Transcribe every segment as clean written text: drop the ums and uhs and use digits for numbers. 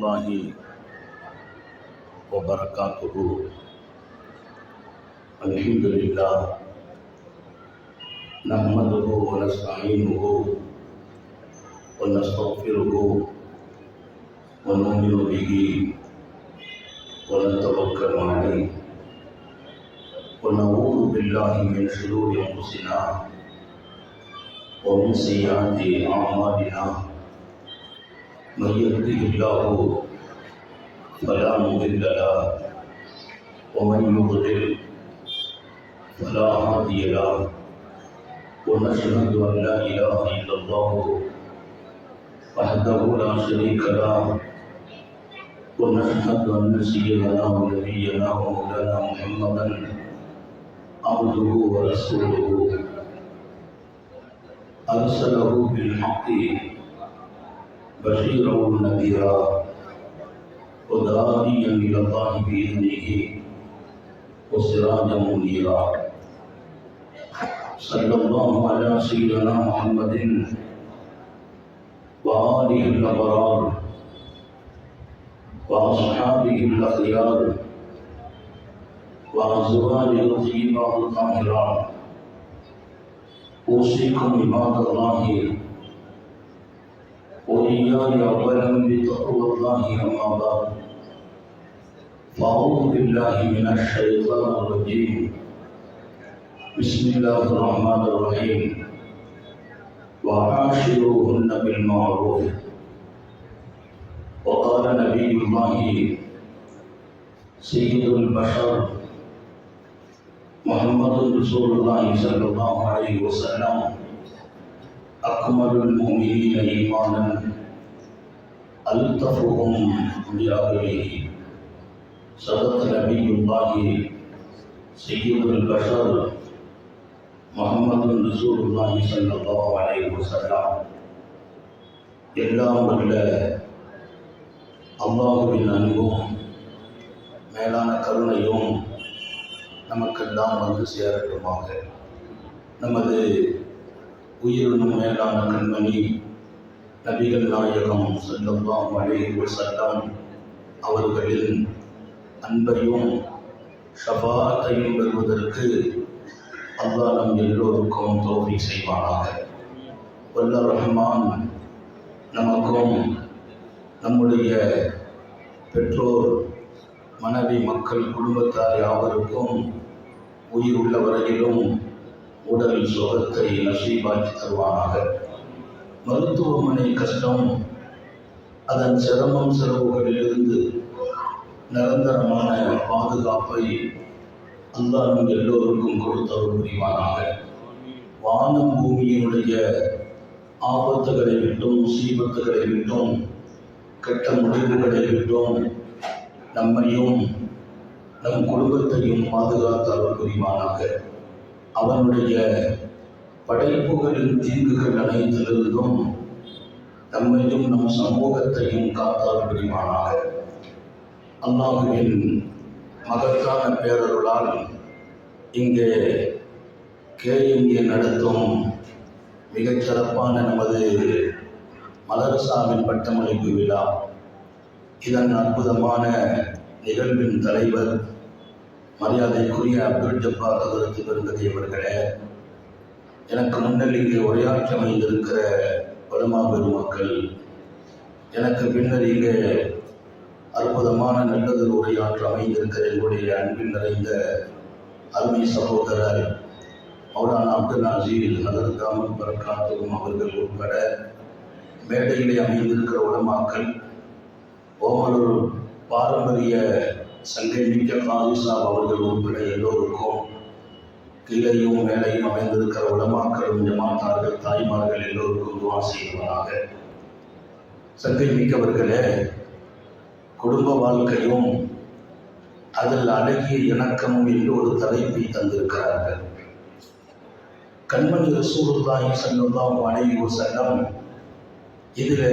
வரஹ்மத்துல்லாஹி வபரகாத்துஹு. அல்ஹம்துலில்லாஹ் நஹ்மதுஹு வ நஸ்தஈனுஹு வ நஸ்தக்ஃபிருஹு வ நு'மினு பிஹி வ நதவக்கலு அலைஹி வ நஊது பில்லாஹி மின் ஷுரூரி அன்ஃபுஸினா வ மின் ஸய்யிஆத்தி அஅமாலினா. من يهده الله فلا مضل له ومن يضلل فلا هادي له ونشهد ان لا اله الا الله وحده لا شريك له ونشهد ان سيدنا ونبينا ومولانا محمدا عبده ورسوله ارسله بالحق بشيرا ونذيرا وداعيا الى الله باذنه وسراجا منيرا. صلى الله على سيدنا محمد وآله الابرار واصحابه الاخيار وازواجه الطيبات الطاهرات. اوصيكم عباد الله وإياي أولا بتقوى الله أما بعد، فأعوذ بالله من الشيطان الرجيم. بسم الله الرحمن الرحيم. وعاشروهن بالمعروف. وقال نبي الله سيد البشر محمد رسول الله صلى الله عليه وسلم أكمل المؤمنين إيمانا ألطفهم بأهله. صدق نبي الله سيد البشر محمد رسول الله صلى الله عليه وسلم. எல்லாம் வல்ல அல்லாஹ்வின் அன்பும் மேலான கருணையும் நமக்கெல்லாம் வந்து சேரட்டுமாக. நமது உயிரினும் மேலான கண்மணி நபிகள் நாயகம் ஸல்லல்லாஹு அலைஹி வஸல்லம் அவர்களின் அன்பையும் ஷஃபாஅத்தையும் பெறுவதற்கு அல்லாஹ் நம் எல்லோருக்கும் தௌஃபீக் செய்வானாக. வல்ல ரஹ்மான் நமக்கும் நம்முடைய பெற்றோர், மனைவி, மக்கள், குடும்பத்தார் யாவருக்கும் உயிர் உள்ள வரையிலும் உடல் சுகத்தை நசீபாக்கி தருவானாக. மருத்துவமனை கஷ்டம், அதன் சிரமம் செலவுகளிலிருந்து நிரந்தரமான பாதுகாப்பை அல்லாஹ் நம் எல்லோருக்கும் கொடுத்தவர் புரிவானாக. வானம் பூமியினுடைய ஆபத்துகளை விட்டும், முசீபத்துகளை விட்டும், கெட்ட முடிவுகளை விட்டும் நம்மையும் நம் குடும்பத்தையும் பாதுகாத்தவர் புரிவானாக. அவனுடைய படைப்புகளின் தீங்குகள் அனைத்திலிருந்தும் நம்மையும் நம் சமூகத்தையும் காத்தால் புரிவானாக. அல்லாஹுவின் மகத்தான பேரருளால் இங்கே KMA நடத்தும் மிகச் சிறப்பான நமது மதரசாவின் பட்டமளிப்பு விழா, இதன் அற்புதமான நிகழ்வின் தலைவர் மரியாதைக்குரிய அப்துல் ஜப்பார் ஹதரத் பெருந்தகை அவர்களே, எனக்கு முன்னில் இங்கே உரையாற்றி அமைந்திருக்கிற உலமா பெருமக்கள், எனக்கு பின்னர் இங்கே அற்புதமான நல்லது உரையாற்ற அமைந்திருக்கிற என்னுடைய அன்பில் நிறைந்த அருமை சகோதரர் மௌலானா அப்துல் அசீஸ் ஹதரத் தாமத் பரக்காத்துஹு அவர்கள் உட்பட மேடையிலே அமைந்திருக்கிற உலமாக்கள், ஓமலூர் பாரம்பரிய சங்கை மிக்க காதிசாப் அவர்கள் உட்பட எல்லோருக்கும், கீழையும் மேலையும் அமைந்திருக்கிற உலமாக்களும், ஜமாத்தார்கள், தாய்மார்கள் எல்லோருக்கும் துஆ செய்வாராக. சங்கை மிக்கவர்களே, குடும்ப வாழ்க்கையும் அதில் அழகிய இணக்கமும் என்று ஒரு தலைப்பை தந்திருக்கிறார்கள். கண்மணி ரசூலுல்லாஹி ஸல்லல்லாஹு அலைஹி வஸல்லம் இதில்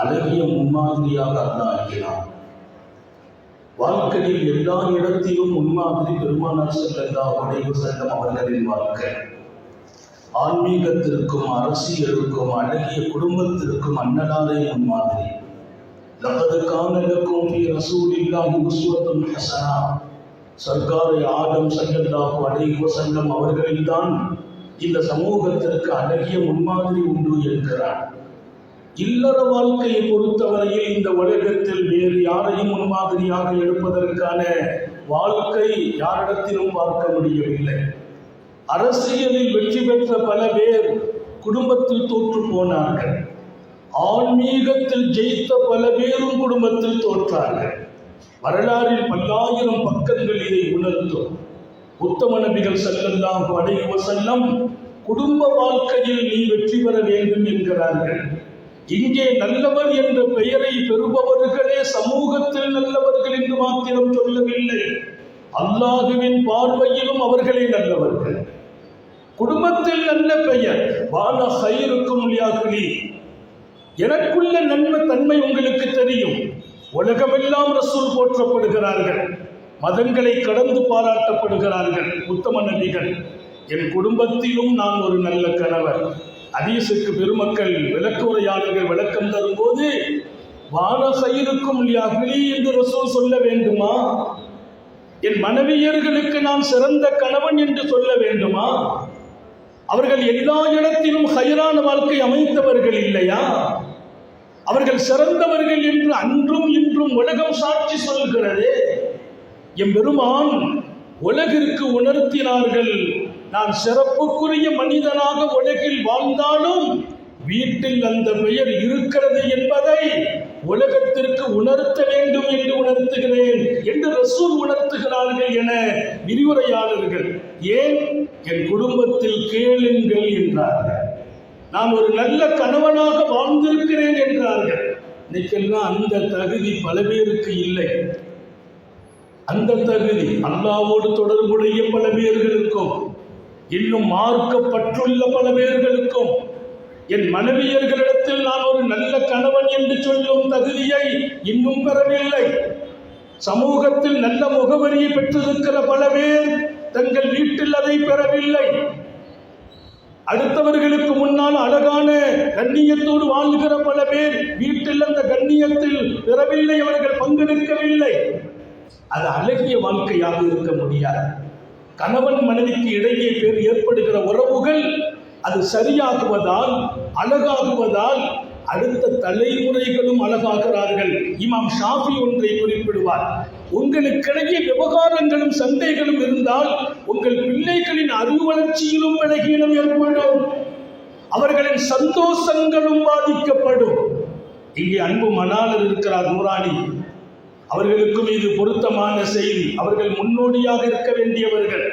அழகிய முன்மாதிரியாக அல்லாஹ் ஆக்கினார். வாழ்க்கையில் எல்லா இடத்திலும் முன்மாதிரி பெருமானார் ஸல்லல்லாஹு அலைஹி வஸல்லம் அவர்களின் வாழ்க்கை. ஆன்மீகத்திற்கும் அரசியலுக்கும் அழகிய குடும்பத்திற்கும் அன்னலாரை முன்மாதிரி. லகத் கான லக்கும் ஃபீ ரசூலில்லாஹி உஸ்வத்துன் ஹஸனா. சர்க்கார் ஆதம் ஸல்லல்லாஹு அலைஹி வஸல்லம் அவர்களில்தான் இந்த சமூகத்திற்கு அழகிய முன்மாதிரி உண்டு என்கிறார். இல்லற வாழ்க்கையை பொறுத்தவரையில் இந்த உலகத்தில் வேறு யாரையும் முன்மாதிரியாக எடுப்பதற்கான வாழ்க்கை யாரிடத்திலும் பார்க்க முடியவில்லை. அரசியலில் வெற்றி பெற்ற பல பேர் குடும்பத்தில் தோற்று போனார்கள். ஆன்மீகத்தில் ஜெயித்த பல பேரும் குடும்பத்தில் தோற்றார்கள். வரலாறில் பல்லாயிரம் பக்கங்கள் இதை உணர்த்தும். உத்தம நபிகள் ஸல்லல்லாஹு அலைஹி வஸல்லம் குடும்ப வாழ்க்கையில் நீ வெற்றி பெற வேண்டும் என்கிறார்கள். இங்கே நல்லவர் என்ற பெயரை பெறுபவர்களே சமூகத்தில் நல்லவர்கள் என்று மாத்திரம் சொல்லவில்லை, அல்லாஹுவின் பார்வையிலும் அவர்களே நல்லவர்கள். குடும்பத்தில் நல்ல பெயர், வான ஹைருக்கும் லியாக்லி, எனக்குள்ள நன்மை தன்மை உங்களுக்கு தெரியும். உலகமெல்லாம் ரசூல் போற்றப்படுகிறார்கள், மதங்களை கடந்து பாராட்டப்படுகிறார்கள் உத்தம நபிகள். என் குடும்பத்திலும் நான் ஒரு நல்ல கணவர். ஹதீஸுக்கு பெருமக்கள் விளக்குரையாளர்கள் விளக்கம் தரும்போது வான ஹைருக்கும் லியாக்லி என்று ரசூல் சொல்ல வேண்டுமா? என் மனைவியர்களுக்கு நான் சிறந்த கணவன் என்று சொல்ல வேண்டுமா? அவர்கள் எல்லா இடத்திலும் ஹைரான வாழ்க்கை அமைத்தவர்கள் இல்லையா? அவர்கள் சிறந்தவர்கள் என்று அன்றும் இன்றும் உலகம் சாட்சி சொல்கிறது. எம் பெருமான் உலகிற்கு உணர்த்தினார்கள், நான் சிறப்புக்குரிய மனிதனாக உலகில் வாழ்ந்தாலும் வீட்டில் அந்த பெயர் இருக்கிறது என்பதை உலகத்திற்கு உணர்த்த வேண்டும் என்று உணர்த்துகிறேன் என்று ரசூல் உணர்த்துகிறார்கள் என விரிவுரையாளர்கள். ஏன்? என் குடும்பத்தில் கேளுங்கள் என்றார்கள். நான் ஒரு நல்ல கணவனாக வாழ்ந்திருக்கிறேன் என்றார்கள். இன்னைக்கெல்லாம் அந்த தகுதி பல பேருக்கு இல்லை. அந்த தகுதி அல்லாஹ்வோடு தொடர்புடைய பல பேர்களுக்கும், இன்னும் மார்க்கப்பட்டுள்ள பல பேர்களுக்கும், என் மனைவியர்களிடத்தில் நான் ஒரு நல்ல கணவன் என்று சொல்லும் தகுதியை இன்னும் பெறவில்லை. சமூகத்தில் நல்ல முகவரியை பெற்றிருக்கிற பல பேர் தங்கள் வீட்டில் அதை பெறவில்லை. அடுத்தவர்களுக்கு முன்னால் அழகான கண்ணியத்தோடு வாழ்கிற பல பேர் வீட்டில் அந்த கண்ணியத்தில் பெறவில்லை, அவர்கள் பங்கெடுக்கவில்லை. அது அழகிய வாழ்க்கையாக இருக்க முடியாது. கணவன் மனைவிக்கு இடையே ஏற்படுகிற உறவுகள் அது சரியாகுவதால், அழகாகுவதால் அடுத்த தலைமுறைகளும் அழகாகிறார்கள். இமாம் ஷாஃபி ஒன்றை குறிப்பிடுவார், உங்களுக்கிடையே விவகாரங்களும் சண்டைகளும் இருந்தால் உங்கள் பிள்ளைகளின் அறிவு வளர்ச்சியிலும் விலகீனம் ஏற்படும், அவர்களின் சந்தோஷங்களும் பாதிக்கப்படும். இங்கே அன்பு மணாளர் இருக்கிறார் நூராணி, அவர்களுக்கும் இது பொருத்தமான செய்தி. அவர்கள் முன்னோடியாக இருக்க வேண்டியவர்கள்,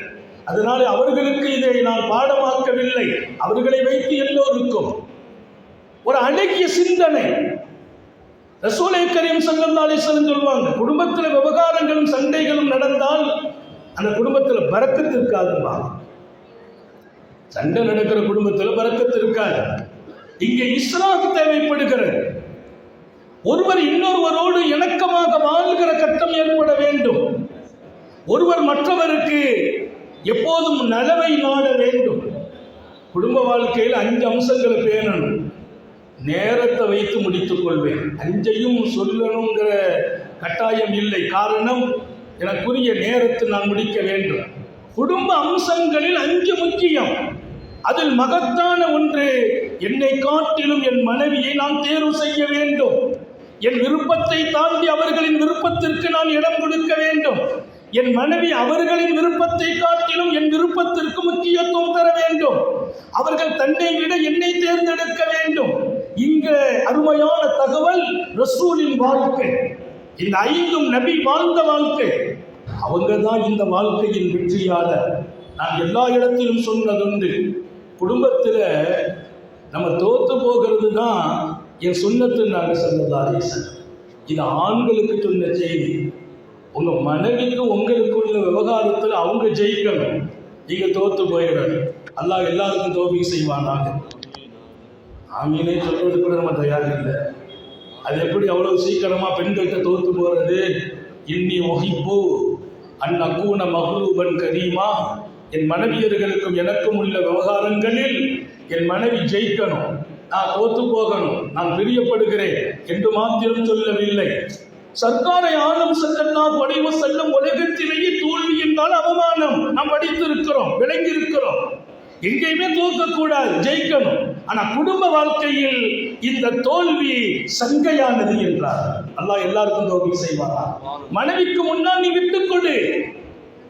அதனால அவர்களுக்கு இதை நான் பாடமாக்கவில்லை. அவர்களை வைத்து எல்லோருக்கும் ஒரு அழகிய சிந்தனை. ரசூலை கரீம் ஸல்லல்லாஹு அலைஹி வஸல்லம் சொல்வாங்க, குடும்பத்தில் விவகாரங்களும் சண்டைகளும் நடந்தால் அந்த குடும்பத்தில் பரக்கத்து இருக்காதுமா. சண்டை நடக்கிற குடும்பத்தில் பரக்கத்து இருக்காது. இங்கே இஸ்லாஹ் தேவைப்படுகிறது. ஒருவர் இன்னொருவரோடு இணக்கமாக வாழ்கிற கட்டம் ஏற்பட வேண்டும். ஒருவர் மற்றவருக்கு எப்போதும் நலவை நாட வேண்டும். குடும்ப வாழ்க்கையில் 5 அம்சங்களை பேணணும். நேரத்தை வைத்து முடித்துக் கொள்வேன், 5ஐயும் சொல்லணுங்கிற கட்டாயம் இல்லை. காரணம், எனக்குரிய நேரத்தை நான் முடிக்க வேண்டும். குடும்ப அம்சங்களில் 5 முக்கியம். அதில் மகத்தான ஒன்று, என்னை காட்டிலும் என் மனைவியை நான் தேர்வு செய்ய வேண்டும். என் விருப்பத்தை தாண்டி அவர்களின் விருப்பத்திற்கு நான் இடம் கொடுக்க வேண்டும். என் மனைவி அவர்களின் விருப்பத்தை காட்டிலும் என் விருப்பத்திற்கு முக்கியத்துவம் தர வேண்டும். அவர்கள் தன்னை விட என்னை தேர்ந்தெடுக்க வேண்டும். இங்க அருமையான தகவல் ரசூலின் வாழ்க்கை. இந்த 5ம் நபி வாழ்ந்த வாழ்க்கை. அவங்க தான் இந்த வாழ்க்கையின் வெற்றியாளர். நான் எல்லா இடத்திலும் சொன்னதுண்டு, குடும்பத்தில் நம்ம தோத்து போகிறது தான் என் சுன்னத்து. நாங்கள் ஸல்லல்லாஹு அலைஹி வஸல்லம் இது ஆண்களுக்கு சொன்ன செய்தி. உங்க மனைவிக்கு உங்களுக்குள்ள விவகாரத்தில் அவங்க ஜெயிக்கணும், நீங்க தோத்து போயிடணும். அல்லாஹ் எல்லாருக்கும் தௌஃபீக் செய்வானாக. ஆமீனே சொல்றது கூட நம்ம தயார் இல்லை. அது எப்படி அவ்வளவு சீக்கிரமா பெண்கள்கிட்ட தோத்து போறது? இன்னி உஹிப்பு அன் அகூன மஹ்லூபன் கரீமா. என் மனைவியர்களுக்கும் எனக்கும் உள்ள விவகாரங்களில் என் மனைவி ஜெயிக்கணும். நான் தோத்து போகணும், நான் பிரியப்படுகிறேன் என்று மாத்திரம் சொல்லவில்லை. சர்க்காரை ஆளும் ஸல்லல்லாஹு அலைஹி வஸல்லம் உலகத்திலேயே தோல்வி என்றால் அவமானம். நாம் படித்திருக்கிறோம், விளங்கி இருக்கிறோம். எங்கேயுமே தோற்கக்கூடாது, ஜெயிக்கணும். ஆனா குடும்ப வாழ்க்கையில் இந்த தோல்வி சங்கையானது என்றார். அல்லாஹ் எல்லாருக்கும் தோல்வி செய்வாரா? மனைவிக்கு முன்னால் நீ விட்டுக் கொடு,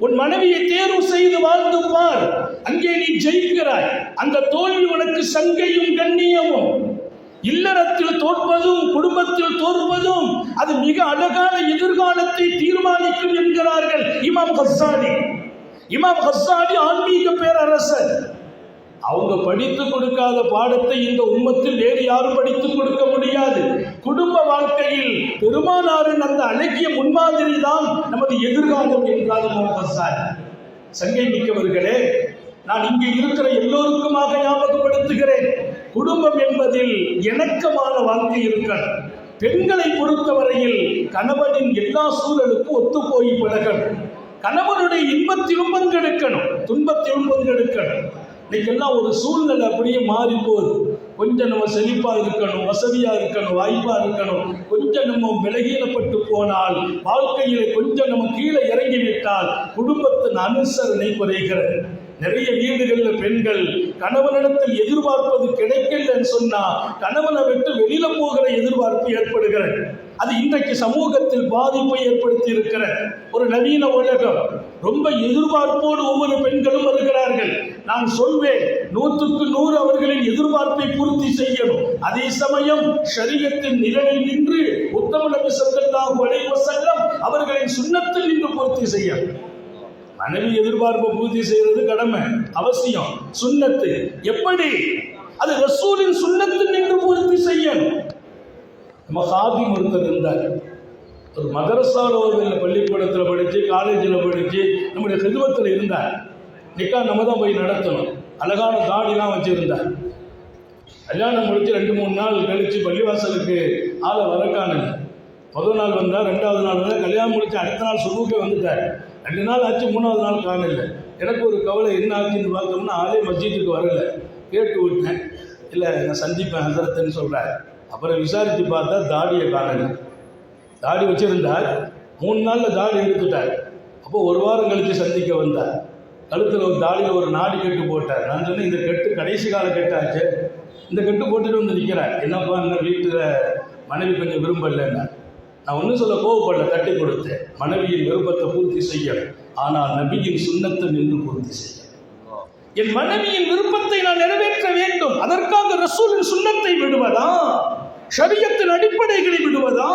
உன் மனைவியை தேர்வு செய்து வாழ்ந்து பார், அங்கே நீ ஜெயிக்கிறாய். அந்த தோல்வி உனக்கு சங்கையும் கண்ணியமும். இல்லறத்தில் தோற்பதும் குடும்பத்தில் தோற்பதும் அது மிக அழகான எதிர்காலத்தை தீர்மானிக்கும் என்கிறார்கள் இமாம் கஸ்ஸாலி. இமாம் கஸ்ஸாலி ஆன்மீக பேரரசர். அவங்க படித்து கொடுக்காத பாடத்தை இந்த உம்மத்தில் வேறு யாரும் படித்துக் கொடுக்க முடியாது. குடும்ப வாழ்க்கையில் பெருமானாரின் அந்த அழகிய முன்மாதிரி தான் நமது எதிர்காலம் என்றார் இமாம் கஸ்ஸாலி. சங்கை மிக்கவர்களே, நான் இங்கே இருக்கிற எல்லோருக்குமாக ஞாபகப்படுத்துகிறேன், குடும்பம் என்பதில் இணக்கமான வாழ்க்கை இருக்கணும். பெண்களை பொறுத்தவரையில் கணவனின் எல்லா சூழலுக்கும் ஒத்து போய் பழகணும். கணவனுடைய இன்பத்திலும் பங்கெடுக்கணும், துன்பத்திலும் பங்கெடுக்கணும். இன்னைக்கெல்லாம் ஒரு சூழ்நிலை அப்படியே மாறி போகுது. கொஞ்சம் நம்ம செழிப்பா இருக்கணும், வசதியா இருக்கணும், வாய்ப்பா இருக்கணும். கொஞ்சம் நம்ம விலகீனப்பட்டு போனால், வாழ்க்கையில கொஞ்சம் நம்ம கீழே இறங்கிவிட்டால் குடும்பத்தின் அனுசரணை குறைகிறது. நிறைய வீடுகளில் பெண்கள் கணவனிடத்தில் எதிர்பார்ப்பது கிடைக்கலன்னு சொன்னா கணவனை விட்டு வெளியில போகிற எதிர்பார்ப்பு ஏற்படுகிறது. அது இன்றைக்கு சமூகத்தில் பாதிப்பை ஏற்படுத்தி இருக்கிற ஒரு நவீன உலகம். ரொம்ப எதிர்பார்ப்போடு ஒவ்வொரு பெண்களும் வருகிறார்கள். நான் சொல்வேன், 100க்கு 100 அவர்களின் எதிர்பார்ப்பை பூர்த்தி செய்யணும். அதே சமயம் ஷரியத்தின் நிழலில் நின்று உத்தம நபி ஸல்லல்லாஹு அலைஹி வஸல்லம் அவர்களின் சுன்னத்தில் நின்று பூர்த்தி செய்யணும். மனைவி எதிர்பார்ப்பை பூர்த்தி செய்யறது கடமை, அவசியம், சுன்னத்து. எப்படி? அது ரசூலின் சுன்னத்தில் நின்று பூர்த்தி செய்யணும். நம்ம ஹாதிம் ஒருத்தர் இருந்தார். ஒரு மதரசாவில் பள்ளிக்கூடத்தில் படித்து, காலேஜில் படித்து, நம்முடைய ஹிதுமத்தில் இருந்தார். நிக்கா நம்ம தான் போய் நடத்தணும். அழகான தாடிலாம் வச்சிருந்தார். கல்யாணம் முடிச்சு 2-3 நாள் கழித்து பள்ளிவாசலுக்கு ஆளை வரக்கானல. முதல் நாள் வந்தார், 2வது நாள் வந்தார். கல்யாணம் முடிச்சு அடுத்த நாள் சுபுக்கே வந்துட்டார். 2 நாள் ஆச்சு, 3வது நாள் காணல. எனக்கு ஒரு கவலை, என்ன ஆச்சுன்னு பார்த்தோம்னா ஆளே மஸ்ஜிதுக்கு வரல. கேட்டு விட்டேன், இல்லை நான் சந்திப்பேன் ஹஸரத்துன்னு சொல்கிறார். அப்புறம் விசாரித்து பார்த்தா தாடியை காணல. தாடி வச்சிருந்தார், 3 நாளில் தாடி எடுத்துட்டார். அப்போ 1 வாரம் கழித்து சந்திக்க வந்தார். கழுத்தில் ஒரு தாடியில் ஒரு நாடி கட்டு போட்டார். நான் சொன்னேன், இந்த கட்டு கடைசி கால கட்டாச்சு, இந்த கட்டு போட்டுட்டு வந்து நிற்கிறார். என்னப்பா, என்ன வீட்டில் மனைவி கொஞ்சம் விரும்பலைன்னா, நான் ஒன்றும் சொல்ல கோவப்படல, தட்டி கொடுத்தேன். மனைவியின் விருப்பத்தை பூர்த்தி செய்ய, ஆனால் நபியின் சுன்னத்தை நின்று பூர்த்தி செய்ய. என் மனைவியின் விருப்பத்தை நான் நிறைவேற்ற வேண்டும். அதற்காக ரசூலின் சுன்னத்தை விடுவதா? ஷரியத்தின் அடிப்படைகளை விடுவதா?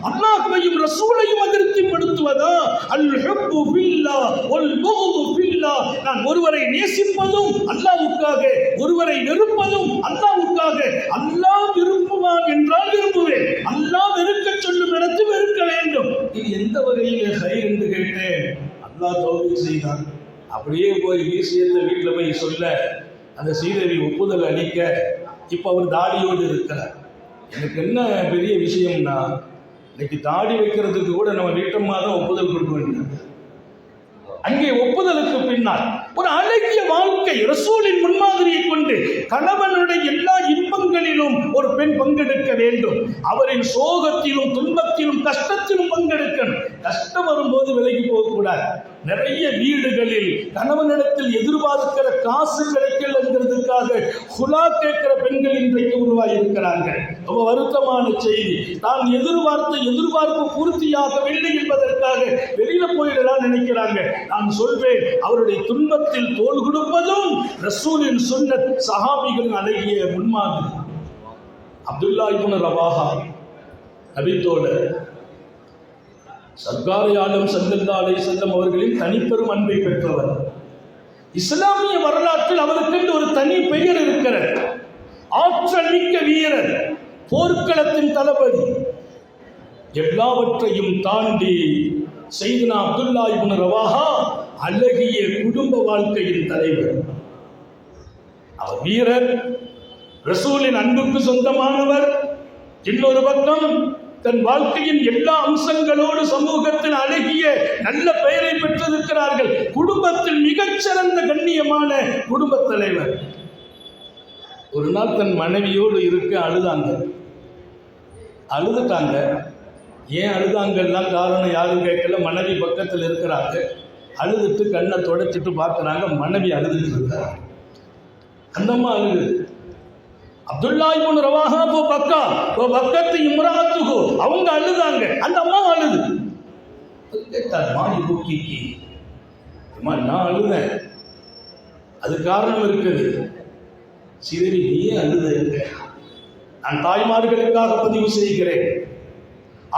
அல்லாஹ்வையும் ரசூலையும் அதிருப்திப்படுத்துவதா? அல் ஹுப்பு ஃபில்லாஹ் வல் புக்து ஃபில்லாஹ். நான் ஒருவரை நேசிப்பதும் அல்லாஹ்வுக்காக, ஒருவரை வெறுப்பதும் அல்லாஹ்வுக்காக. அல்லாஹ் விரும்புவான் என்றால் விரும்புவேன், அல்லாஹ் வெறுக்க சொல்லும் இடத்தில் வெறுக்க வேண்டும். இது எந்த வகையில் ஹைர் என்று கேட்டேன். அல்லாஹ் தௌஃபீக் செய்தான். அப்படியே போய் விஷயத்தை வீட்டில் போய் சொல்ல, அந்த சீதேவி ஒப்புதல் அளிக்க, இப்போ அவர் தாடியோடு இருக்கிறார். எனக்கு என்ன பெரிய விஷயம்னா, இன்னைக்கு தாடி வைக்கிறதுக்கு கூட நம்ம வீட்டம்மா தான் ஒப்புதல் கொடுக்க வேண்டியது. அங்கே ஒப்புதலுக்கு பின்னால் ஒரு அழகிய வாழ்க்கை ரசூலின் முன்மாதிரியை கொண்டு கணவனுடைய எல்லா இன்பங்களிலும் ஒரு பெண் பங்கெடுக்க வேண்டும். அவரின் சோகத்திலும் துன்பத்திலும் கஷ்டத்திலும் பங்கெடுக்கணும். கஷ்டம் வரும்போது விலகி போகக்கூடாது. நிறைய வீடுகளில் கணவனிடத்தில் எதிர்பார்க்கிற காசு கிடைக்கலங்கிறதுக்காக ஹுலா கேட்கிற பெண்கள் இன்றைக்கு உருவாகி இருக்கிறார்கள். ரொம்ப வருத்தமான செய்தி. தான் எதிர்பார்ப்பு பூர்த்தியாகவில்லை என்பதற்காக வெளியில போயிடலாம் நினைக்கிறாங்க. நான் சொல்வேன், அவருடைய துன்பத்தில் தோள் கொடுப்பதும் ரசூலின் சுன்னத், சஹாபிகளின் அழகிய முன்மாதிரி. அப்துல்லா இப்னு ரவாஹா நபித்தோழர், சர்க்கார் ஆலம் ஸல்லல்லாஹு அலைஹி வஸல்லம் அவர்களின் தனிப்பெரும் அன்பை பெற்றவர். இஸ்லாமிய வரலாற்றில் அவருக்கு ஒரு தனி பெயர் இருக்கிறது. ஆற்றல் மிக்க வீரர், போர்க்களத்தின் தளபதி. எல்லாவற்றையும் தாண்டி சையதுனா அப்துல்லா இப்னு ரவாஹா அழகிய குடும்ப வாழ்க்கையின் தலைவர். அவர் வீரர், ரசூலின் அன்புக்கு சொந்தமானவர். இன்னொரு பக்கம் தன் வாழ்க்கையின் எல்லா அம்சங்களோடு சமூகத்தில் அழகிய நல்ல பெயரை பெற்றிருக்கிறார்கள். குடும்பத்தில் மிகச்சிறந்த கண்ணியமான குடும்ப தலைவர். ஒரு நாள் தன் மனைவியோடு இருக்க அழுதுட்டாங்க. ஏன் அழுதாங்கலாம் காரணம் யாரும் கேட்கல. மனைவி பக்கத்தில் இருக்கிறாங்க. அழுதுட்டு கண்ணை தொடச்சிட்டு பார்க்குறாங்க, மனைவி அழுதுட்டு இருக்கிறாங்க. அந்த அம்மா அழுது. அப்துல்லா இப்னு ரவாஹா பக்கத்து இம்ராத்துஹு, அவங்க அழுதாங்க, அந்த அம்மா அழுது. கேட்டார், மாடி புக்கிக்கு அம்மா நான் அழுதேன், அது காரணம் இருக்குது. சரி நீயே அழுது. நான் தாய்மார்களுக்காக பதிவு செய்கிறேன்.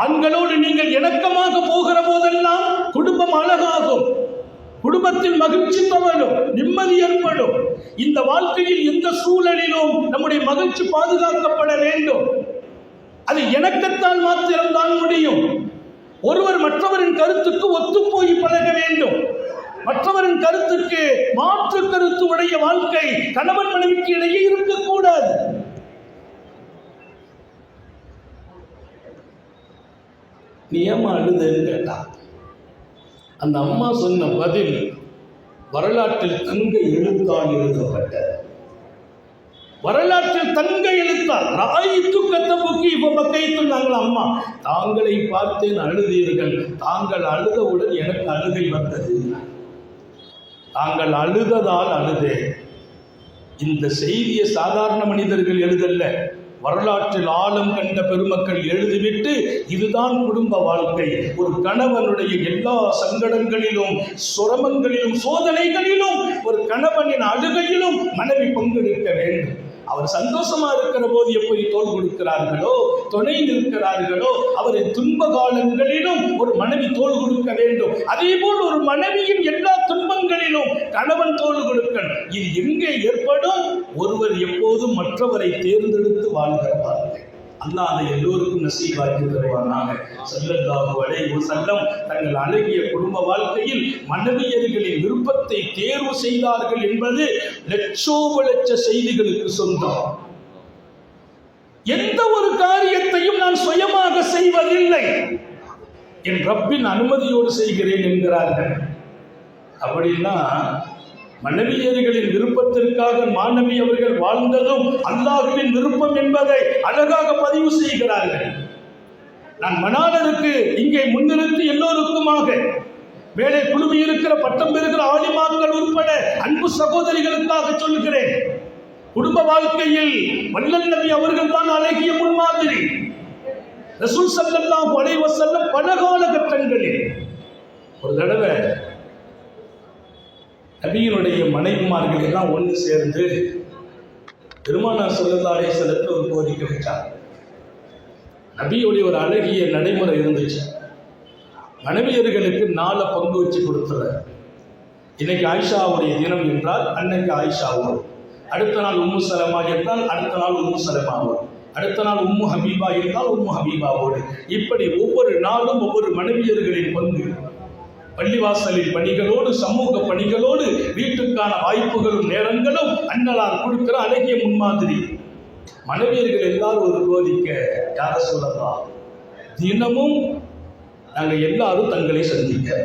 ஆண்களோடு நீங்கள் இணக்கமாக போகிற போதெல்லாம் குடும்பம் அழகாகும், குடும்பத்தில் மகிழ்ச்சி தவறும், நிம்மதி ஏற்படும். இந்த வாழ்க்கையில் எந்த சூழலிலும் நம்முடைய மகிழ்ச்சி பாதுகாக்கப்பட வேண்டும். அது இணக்கத்தால் மாத்திரம்தான் முடியும். ஒருவர் மற்றவரின் கருத்துக்கு ஒத்துப்போய் பழக வேண்டும். மற்றவரின் கருத்துக்கு மாற்று கருத்து உடைய வாழ்க்கை கணவன் மனைவிக்கு இடையே இருக்கக்கூடாது. நீ ஏமா அழுதுன்னு கேட்டா, அந்த அம்மா சொன்ன பதில் வரலாற்றில் தங்க எழுத்தால் எழுதப்பட்ட, வரலாற்றில் தங்க எழுத்தால் ராயித்து கத்தபுக்கி பக்கைத்துள்ளாங்களா, அம்மா தாங்களை பார்த்தேன் அழுதீர்கள், தாங்கள் அழுதவுடன் எனக்கு அழுகை வந்தது, தாங்கள் அழுததால் அழுதேன். இந்த செய்தியை சாதாரண மனிதர்கள் எழுதல்ல, வரலாற்றில் ஆழம் கண்ட பெருமக்கள் எழுதிவிட்டு இதுதான் குடும்ப வாழ்க்கை. ஒரு கணவனுடைய எல்லா சங்கடங்களிலும், சிரமங்களிலும், சோதனைகளிலும், ஒரு கணவனின் அழுகையிலும் மனைவி பங்கெடுக்க வேண்டும். அவர் சந்தோஷமா இருக்கிற போது எப்படி தோள் கொடுக்கிறார்களோ, துணை நிற்கிறார்களோ, அவரின் துன்ப காலங்களிலும் ஒரு மனைவி தோள் கொடுக்க வேண்டும். அதே போல் ஒரு மனைவியின் எல்லா துன்பங்களிலும் கணவன் தோள் கொடுக்கணும். இது எங்கே ஏற்படும்? ஒருவர் எப்போதும் மற்றவரை தேர்ந்தெடுத்து வாழ்கிறார்கள். அல்லாஹ் அதை எல்லோருக்கும் நசீபாக்கி தருவானாக. ஸல்லல்லாஹு அலைஹி வஸல்லம் தங்கள் அழகிய குடும்ப வாழ்க்கையில் மனைவியர்களின் விருப்பத்தை தேர்வு செய்தார்கள் என்பது லட்சோபலட்ச செய்திகளுக்கு சொந்தம். எந்த ஒரு காரியத்தையும் நான் சுயமாக செய்வதில்லை, என் ரப்பின் அனுமதியோடு செய்கிறேன் என்கிறார்கள். அப்படின்னா மனைவியர்களின் விருப்பத்திற்காக மாணவி அவர்கள் வாழ்ந்ததும் அல்லாஹ்வின் விருப்பம் என்பதை அழகாக பதிவு செய்கிறார்கள். நான் மணாளருக்கு இங்கே முன்னிறுத்தி எல்லோருக்குமாக மேலே குழுமி இருக்கிற பட்டம் பெறுகிற ஆலிமாக்கள் உட்பட அன்பு சகோதரிகளுக்காக சொல்கிறேன், குடும்ப வாழ்க்கையில் வல்லல் நபி அவர்கள் தான் அழகிய முன்மாதிரி. ரசூல் ஸல்லல்லாஹு அலைஹி வஸல்லம் பல காலகட்டங்களில் ஒரு தடவை நபியினுடைய மனைவிமார்கள் எல்லாம் ஒன்று சேர்ந்து பெருமானார் ஸல்லல்லாஹு அலைஹி வஸல்லம் ஒரு கோரிக்கை வச்சார். நபியுடைய ஒரு அழகிய நடைமுறை இருந்துச்சு. மனைவியர்களுக்கு 4 பங்கு வச்சு கொடுத்துற. இன்னைக்கு ஆயிஷாவுடைய தினம் என்றால் அன்னைக்கு ஆயிஷாவோடு, அடுத்த நாள் உம்மு சலமா என்றால் அடுத்த நாள் உம்மு சலமாவோடு, அடுத்த நாள் உம்மு ஹபீபா என்றால் உம்மு ஹபீபாவோடு, இப்படி ஒவ்வொரு நாளும் ஒவ்வொரு மனைவியர்களின் பங்கு. பள்ளிவாசலில் பணிகளோடு, சமூக பணிகளோடு, வீட்டுக்கான வாய்ப்புகளும் நேரங்களும் அண்ணலார் கொடுக்கிற அழகிய முன்மாதிரி. மனைவியர்கள் எல்லாரும் ஒரு கோரிக்கை, யார சொல்லலாம், தினமும் நாங்கள் எல்லாரும் தங்களை சந்திக்க,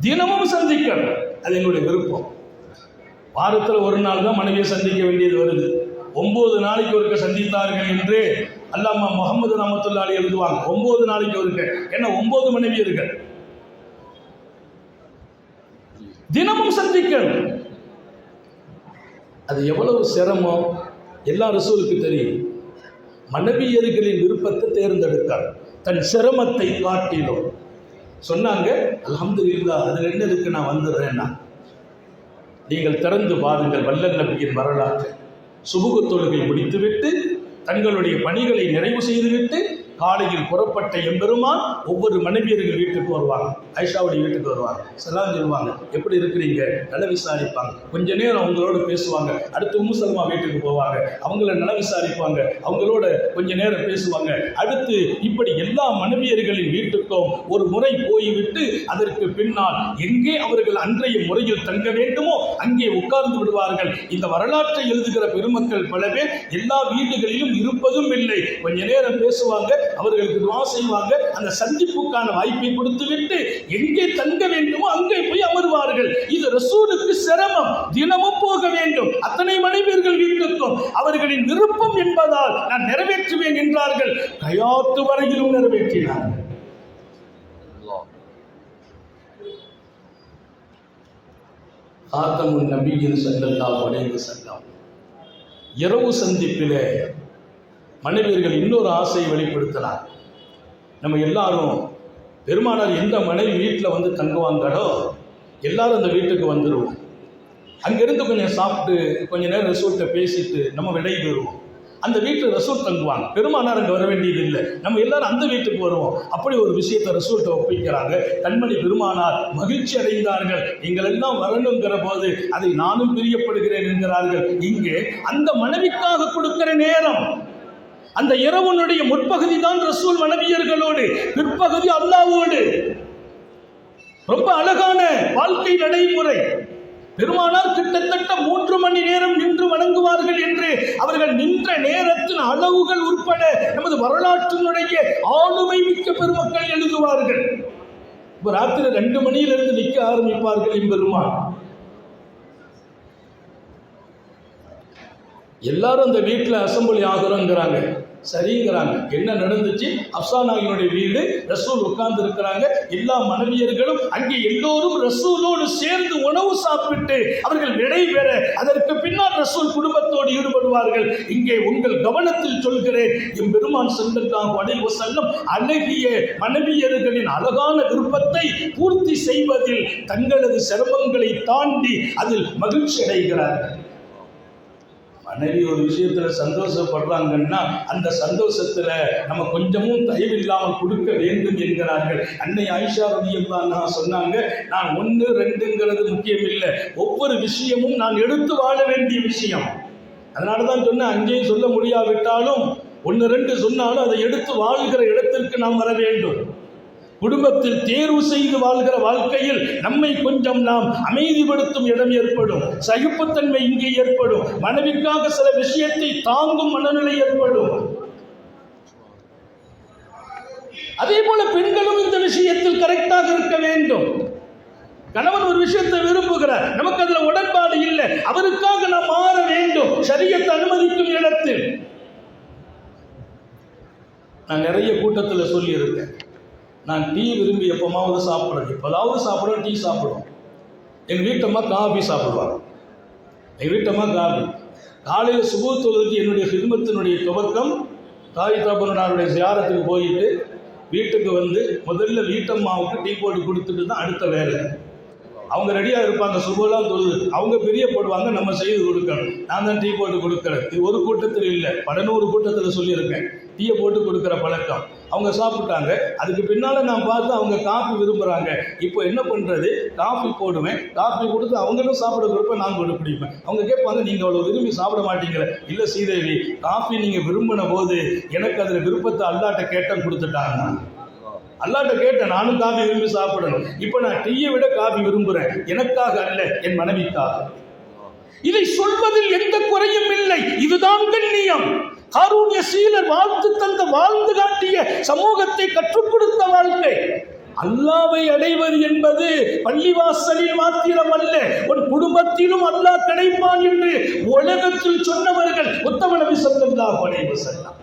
தினமும் சந்திக்கணும், அது எங்களுடைய விருப்பம். வாரத்தில் ஒரு நாள் தான் மனைவியை சந்திக்க வேண்டியது வருது. 9 நாளைக்கு ஒருக்க சந்தித்தார்கள் என்று அல்லாமா முஹம்மது ரஹ்மத்துல்லாஹி அலைஹி எழுதுவாங்க. 9 நாளைக்கு ஒருக்க, ஏன்னா 9 மனைவியர்கள் தினமும் சந்திக்கணும். அது எவ்வளவு சிரமம் எல்லா ரசூலுக்கு தெரியும். மனைவியர்களின் விருப்பத்தை தேர்ந்தெடுத்தார், தன் சிரமத்தை காட்டிலும். சொன்னாங்க, அல்ஹம்துலில்லாஹ், அதில் என்ன இருக்கு, நான் வந்துடுறேன்னா. நீங்கள் திறந்து பாருங்கள் வல்லல் நபியின் வரலாற்று. சுபுகு தொழுகை முடித்துவிட்டு தங்களுடைய பணிகளை நிறைவு செய்துவிட்டு காலையில் புறப்பட்ட எம்பெருமான் ஒவ்வொரு மனைவியர்கள் வீட்டுக்கு வருவாங்க, ஆயிஷாவுடைய வீட்டுக்கு வருவாங்க, சலாம் சொல்லுவாங்க, எப்படி இருக்கிறீங்க, நல விசாரிப்பாங்க, கொஞ்ச நேரம் அவங்களோட பேசுவாங்க. அடுத்து உம்மு சலமா வீட்டுக்கு போவாங்க, அவங்கள நல விசாரிப்பாங்க, அவங்களோட கொஞ்ச நேரம் பேசுவாங்க. அடுத்து இப்படி எல்லா மனைவியர்களின் வீட்டுக்கும் ஒரு முறை போய்விட்டு அதற்கு பின்னால் எங்கே அவர்கள் அன்றைய முறையில் தங்க வேண்டுமோ அங்கே உட்கார்ந்து விடுவார்கள். இந்த வரலாற்றை எழுதுகிற பெருமக்கள் பல பேர் எல்லா வீடுகளிலும் இருப்பதும் இல்லை. கொஞ்ச நேரம் பேசுவாங்க, அவர்களுக்கு துஆ செய்வாங்க. அந்த சந்திப்புக்கான வாய்ப்பை கொடுத்துவிட்டு எங்கே தங்க வேண்டுமோ அங்கே போய் அமர்வார்கள். இது ரசூலுக்கு சிரமம், தினமும் போக வேண்டும். அத்தனை மனைவியர்கள் வீட்டுக்கும் அவர்களின் விருப்பம் என்பதால் நான் நிறைவேற்றுவேன் என்றார்கள். கயாத்து வரையிலும் நிறைவேற்றினார்கள். காத்தமுன் நபியின் ஸல்லல்லாஹு அலைஹி வஸல்லம் இரவு சந்திப்பிலே மனைவியர்கள் இன்னொரு ஆசையை வெளிப்படுத்தினார். நம்ம எல்லாரும் பெருமானார் எந்த மனைவி வீட்டில் வந்து தங்குவாங்களோ எல்லாரும் அந்த வீட்டுக்கு வந்துடுவோம். அங்கிருந்து கொஞ்சம் சாப்பிட்டு கொஞ்ச நேரம் ரசூல்கிட்ட பேசிட்டு நம்ம விடை பெறுவோம். அந்த வீட்டில் ரசூல் தங்குவாங்க. பெருமானார் அங்கே வர வேண்டியது இல்லை, நம்ம எல்லாரும் அந்த வீட்டுக்கு வருவோம். அப்படி ஒரு விஷயத்தை ரசூல்கிட்ட ஒப்பிக்கிறாங்க. கண்மணி பெருமானார் மகிழ்ச்சி அடைந்தார்கள். நீங்கள் எல்லாம் வரணுங்கிற போது அதை நானும் பிரியப்படுகிறேன் என்கிறார்கள். இங்கே அந்த மனைவிக்காக கொடுக்கிற நேரம், அந்த இரவனுடைய முற்பகுதி தான் ரசூல் மனைவியர்களோடு, பிற்பகுதி அல்லாஹ்வோடு. ரொம்ப அழகான வாழ்க்கை நடைமுறை. பெருமானார் கிட்டத்தட்ட 3 மணி நேரம் நின்று வணங்குவார்கள் என்று அவர்கள் நின்ற நேரத்தின் அளவுகள் உட்பட நமது வரலாற்றினுடைய ஆளுமை மிக்க பெருமக்கள் எழுதுவார்கள். இப்போ ராத்திரி 2 மணியிலிருந்து நிற்க ஆரம்பிப்பார்கள் எம்பெருமான். எல்லாரும் அந்த வீட்டில் அசம்பிளி ஆகிறோங்கிறாங்க. சரிங்கிறாங்க. என்ன நடந்துச்சு? ஹப்ஸா நாயினுடைய வீடு, ரசூல் உட்கார்ந்து இருக்கிறாங்க. எல்லா மனைவியர்களும் அங்கே எல்லோரும் ரசூலோடு சேர்ந்து உணவு சாப்பிட்டு அவர்கள் விடைபெற அதற்கு பின்னால் ரசூல் குடும்பத்தோடு ஈடுபடுவார்கள். இங்கே உங்கள் கவனத்தில் சொல்கிறேன், எம்பெருமான் ஸல்லல்லாஹு அலைஹி வஸல்லம் அழகிய மனைவியர்களின் அழகான விருப்பத்தை பூர்த்தி செய்வதில் தங்களது சிரமங்களை தாண்டி அதில் மகிழ்ச்சி அடைகிறார்கள். மனைவி ஒரு விஷயத்துல சந்தோஷப்படுறாங்கன்னா அந்த சந்தோஷத்துல நம்ம கொஞ்சமும் தயவில்லாமல் கொடுக்க வேண்டும் என்கிறார்கள். அன்னை ஆயிஷா ரலியல்லாஹு அன்ஹா சொன்னாங்க, நான் 1 2ங்கிறது முக்கியம் இல்லை, ஒவ்வொரு விஷயமும் நான் எடுத்து வாழ வேண்டிய விஷயம். அதனாலதான் சொன்னேன், அங்கேயும் சொல்ல முடியாவிட்டாலும் 1 2 சொன்னாலும் அதை எடுத்து வாழ்கிற இடத்திற்கு நாம் வர வேண்டும். குடும்பத்தில் தேர்வு செய்து வாழ்கிற வாழ்க்கையில் நம்மை கொஞ்சம் நாம் அமைதிப்படுத்தும் இடம் ஏற்படும், சகிப்புத்தன்மை இங்கே ஏற்படும், மனைவிக்காக சில விஷயத்தை தாங்கும் மனநிலை ஏற்படும். அதே போல பெண்களும் இந்த விஷயத்தில் கரெக்டாக இருக்க வேண்டும். கணவன் ஒரு விஷயத்தை விரும்புகிறார், நமக்கு அதுல உடன்பாடு இல்லை, அவருக்காக நாம் மாற வேண்டும் ஷரியத் அனுமதிக்கும் இடத்தில். நான் நிறைய கூட்டத்தில் சொல்லி இருக்கேன், நான் டீ விரும்பி எப்போமாவது சாப்பிட்றேன், எப்போதாவது சாப்பிடுவேன், டீ சாப்பிடுவோம். எங்கள் வீட்டம்மா காஃபி சாப்பிடுவாங்க. எங்கள் வீட்டம்மா காஃபி காலையில் சுபஹ் தொழுகைக்கு என்னுடைய ஹிதமத்தினுடைய துவக்கம், தாய் தகப்பனாருடைய ஜியாரத்துக்கு போயிட்டு வீட்டுக்கு வந்து முதல்ல வீட்டம்மாவுக்கு டீ போட்டு கொடுத்துட்டு தான் அடுத்த வேலை. அவங்க ரெடியாக இருப்பாங்க, சுபஹ்லாம் தொழுது அவங்க பிரியப்படுவாங்க, நம்ம செய்து கொடுக்கணும். நான் தான் டீ போட்டு கொடுக்குறேன். இது ஒரு கூட்டத்தில் இல்லை, 11 கூட்டத்தில் சொல்லியிருக்கேன் டீயை போட்டு கொடுக்குற பழக்கம். அவங்க சாப்பிட்டாங்க, அதுக்கு பின்னால் நான் பார்த்து அவங்க காஃபி விரும்புகிறாங்க. இப்போ என்ன பண்ணுறது, காஃபி போடுவேன், காஃபி கொடுத்து அவங்களும் சாப்பிட கொடுப்பேன், நான் கொண்டு பிடிப்பேன். அவங்க கேட்பாங்க, நீங்கள் அவ்வளோ விரும்பி சாப்பிட மாட்டீங்களே. இல்லை ஸ்ரீதேவி, காஃபி நீங்கள் விரும்பின போது எனக்கு அதில் விருப்பத்தை அல்லாட்ட கேட்டேன், கொடுத்துட்டாங்க. அல்லாட்ட கேட்டேன், நானும் காஃபி விரும்பி சாப்பிடணும். இப்போ நான் டீயை விட காஃபி விரும்புகிறேன், எனக்காக அல்ல, என் மனைவிக்காக. இதை சொல்வதில் எந்த குறையும் இல்லை, இதுதான் கண்ணியம். காரூண்ய சீலர் வாழ்த்து தந்த, வாழ்ந்து காட்டிய, சமூகத்தை கற்றுக் கொடுத்த வாழ்க்கை. அல்லாவை அடைவது என்பது பள்ளிவாசலில் மாத்திரம் அல்ல, உன் குடும்பத்திலும் அல்லாஹ் கிடைப்பான் என்று உலகத்தில் சொன்னவர்கள் உத்தம நபி ஸல்லல்லாஹு அலைஹி வஸல்லம்.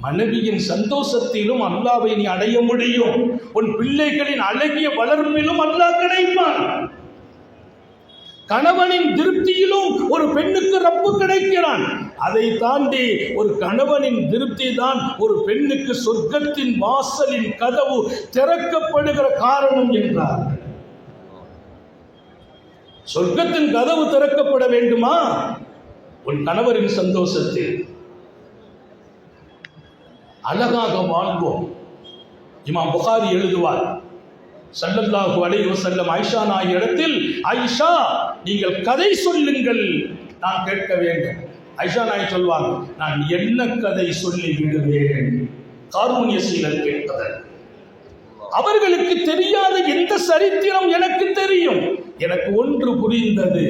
மனைவியின் சந்தோஷத்திலும் அல்லாவை நீ அடைய முடியும், உன் பிள்ளைகளின் அழகிய வளர்ப்பிலும் அல்லாஹ் கிடைப்பான். கணவனின் திருப்தியிலும் ஒரு பெண்ணுக்கு ரப்பு கிடைக்கிறான். அதை தாண்டி ஒரு கணவனின் திருப்தி தான் ஒரு பெண்ணுக்கு சொர்க்கத்தின் வாசலின் கதவு திறக்கப்படுகிற காரணம் என்றார். சொர்க்கத்தின் கதவு திறக்கப்பட வேண்டுமா? உன் கணவரின் சந்தோஷத்தில். அழகாக வாழ்வோம். இமாம் புகாரி எழுதுவார், ஸல்லல்லாஹு அலைஹி வஸல்லம் ஆயிஷா நாயகி இடத்தில், ஆயிஷா நீங்கள் கதை சொல்லுங்கள், நான் கேட்க வேண்டும். ஆயிஷா நாயகி சொல்வாங்க, நான் என்ன கதை சொல்லி விடுவேன். காரூண்ய சீலர் கேட்பதற்கு அவர்களுக்கு தெரியாத எந்த சரித்திரம் எனக்கு தெரியும். எனக்கு ஒன்று புரிந்தது,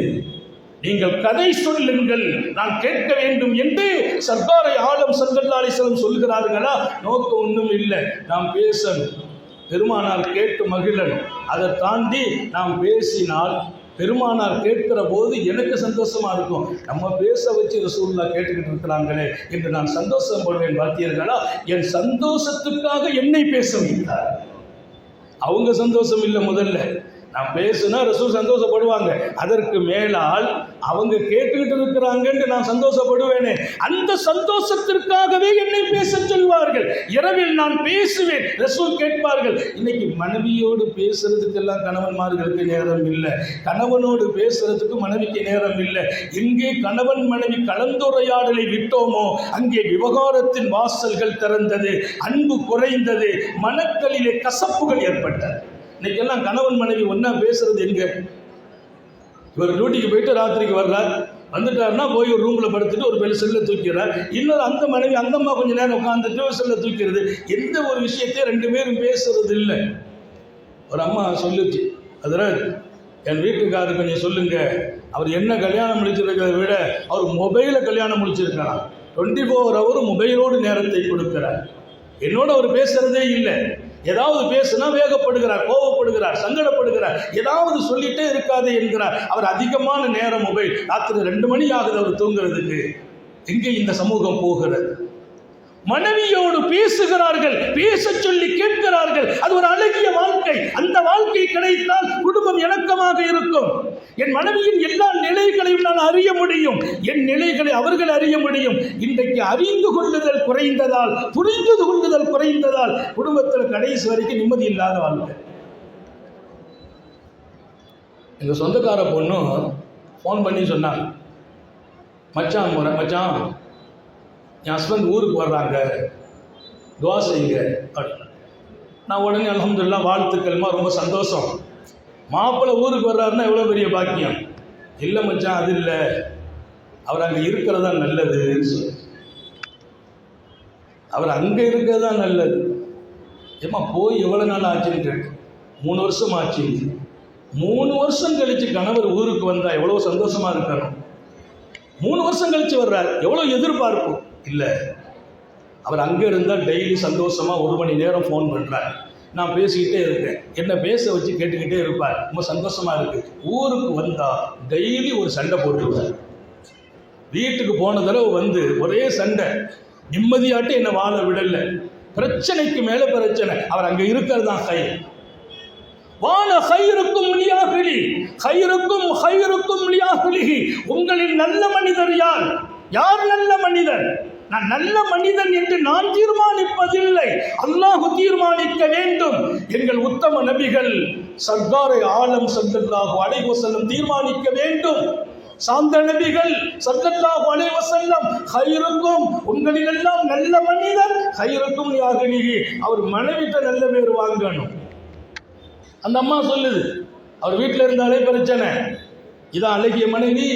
நீங்கள் கதை சொல்லுங்கள், நான் கேட்க வேண்டும் என்று சர்க்காரை ஆலம் ஸல்லல்லாஹு அலைஹி வஸல்லம் சொல்கிறார்களா? நோக்கம் ஒன்றும் இல்லை, நாம் பேசணும், பெருமானார் கேட்டு மகிழணும். அதை தாண்டி நாம் பேசினால் பெருமானார் கேட்கிற போது எனக்கு சந்தோஷமா இருக்கும். நம்ம பேச வச்சு ரசூலுல்லாஹ் கேட்டுக்கிட்டு இருக்கிறாங்களே என்று நான் சந்தோஷப்படுவேன். பார்த்தீர்களா, என் சந்தோஷத்துக்காக என்னை பேச வைத்தார். அவங்க சந்தோஷம் இல்லை, முதல்ல நான் பேசுனா ரசூல் சந்தோஷப்படுவாங்க. அதற்கு மேலால் அவங்க கேட்டுக்கிட்டு இருக்கிறாங்கன்னு நான் சந்தோஷப்படுவேனே, அந்த சந்தோஷத்திற்காகவே என்னை பேச சொல்வார்கள். இரவில் நான் பேசுவேன், ரசூல் கேட்பார்கள். இன்னைக்கு மனைவியோடு பேசுறதுக்கெல்லாம் கணவன்மார்களுக்கு நேரம் இல்லை, கணவனோடு பேசுறதுக்கு மனைவிக்கு நேரம் இல்லை. எங்கே கணவன் மனைவி கலந்துரையாடலை விட்டோமோ அங்கே விவகாரத்தின் வாசல்கள் திறந்தது, அன்பு குறைந்தது, மனக்களிலே கசப்புகள் ஏற்பட்டது. இன்னைக்கெல்லாம் கணவன் மனைவி ஒன்னா பேசுறது எங்க? இவர் டியூட்டிக்கு போயிட்டு ராத்திரிக்கு வர்றார், வந்துட்டாருன்னா போய் ஒரு ரூம்ல படுத்துட்டு ஒரு பெரிய செல்ல தூக்கிறார். இன்னொரு அந்த மனைவி அந்த அம்மா கொஞ்ச நேரம் உட்காந்துட்டு ஒரு செல்ல தூக்கிறது. எந்த ஒரு விஷயத்தையும் ரெண்டு பேரும் பேசுறது இல்லை. ஒரு அம்மா சொல்லுச்சு, அதில் என் வீட்டுக்காரருக்கு கொஞ்சம் சொல்லுங்க, அவர் என்ன கல்யாணம் முடிச்சிருக்கிறத விட அவர் மொபைலை கல்யாணம் முடிச்சிருக்கிறார். 24 hour மொபைலோடு நேரத்தை கொடுக்கிறார். என்னோட அவர் பேசுறதே இல்லை. ஏதாவது பேசுனா வேகப்படுகிறார், கோபப்படுகிறார், சங்கடப்படுகிறார், ஏதாவது சொல்லிட்டே இருக்காது என்கிறார். அவர் அதிகமான நேரம் மொபைல். ராத்திரி 2 மணி ஆகுது அவர் தூங்குறதுக்கு. எங்கே இந்த சமூகம் போகிறது? மனைவியோடு பேசுகிறார்கள், பேச சொல்லி கேட்கிறார்கள். அது ஒரு அழகிய வாழ்க்கை. அந்த வாழ்க்கை கிடைத்தால் குடும்பம் இணக்கமாக இருக்கும். என் மனைவியின் எல்லா நிலைகளையும் நான் அறிய முடியும், என் நிலைகளை அவர்கள் அறிய முடியும். இன்றைக்கு அறிந்து கொள்ளுதல் குறைந்ததால், புரிந்து கொள்ளுதல் குறைந்ததால் குடும்பத்தில் கடைசி வரைக்கும் நிம்மதி இல்லாத வாழ்க்கை. எங்க சொந்தக்கார பொண்ணு ஃபோன் பண்ணி சொன்னாங்க, மச்சான் என் ஹஸ்பண்ட் ஊருக்கு வர்றாங்க, துவா செய்யுங்க. நான் உடனே அல்ஹம்துலில்லாஹ் வாழ்த்துக்கள்மா, ரொம்ப சந்தோஷம். மாப்பிள்ளை ஊருக்கு வர்றாருன்னா எவ்வளோ பெரிய பாக்கியம். இல்லை மச்சான், அது இல்லை, அவர் அங்கே இருக்கிறதா நல்லதுன்னு சொல்லி, அவர் அங்கே இருக்கிறதா நல்லது. ஏமா போய் எவ்வளோ நாள் ஆச்சுன்னு கேட்டு, 3 வருஷம் ஆச்சு. 3 வருஷம் கழிச்சு கணவர் ஊருக்கு வந்தா எவ்வளோ சந்தோஷமா இருக்கணும். 3 வருஷம் கழிச்சு வர்றார், எவ்வளோ எதிர்பார்ப்பு. இல்லை, அவர் அங்கே இருந்தால் டெய்லி சந்தோஷமா 1 மணி நேரம் ஃபோன் பண்ணுறார். நான் பேசிக்கிட்டே இருக்கேன், என்ன பேச வச்சு கேட்டுக்கிட்டே இருப்பார். ரொம்ப சந்தோஷமா இருக்கு. ஊருக்கு வந்தா டெய்லி ஒரு சண்டை போட்டுருவார். வீட்டுக்கு போன தடவை வந்து ஒரே சண்டை, நிம்மதியாட்டு என்னை வாழ விடல. பிரச்சனைக்கு மேல பிரச்சனை. அவர் அங்கே இருக்கிறது தான் கை. வாழ ஹைருக்கும் லியாஹ்லி, ஹைருக்கும் ஹைருக்கும் லியாஹ்லிஹி. உங்களில் நல்ல மனிதர் யார்? யார் நல்ல மனிதர்? நான் நல்ல மனிதன் என்று நான் தீர்மானிப்பதில்லை, அல்லாஹ் தீர்மானிக்க வேண்டும். எங்கள் உத்தம நபிகள் சர்க்காரை ஆலம் ஸல்லல்லாஹு அலைஹி வஸல்லம் தீர்மானிக்க வேண்டும். சாந்த நபிகள் ஸல்லல்லாஹு அலைஹி வஸல்லம் ஹைருக்கும், உங்களில் எல்லாம் நல்ல மனிதர் ஹைருக்கும் லியாஹ்லிஹி. அவர் மனைவிட்ட நல்ல பேர் வாங்கணும். அந்த அம்மா சொல்லுது, அவர் வீட்டில் இருந்தாலே பிரச்சனை. இதான் அழகிய மனைவி,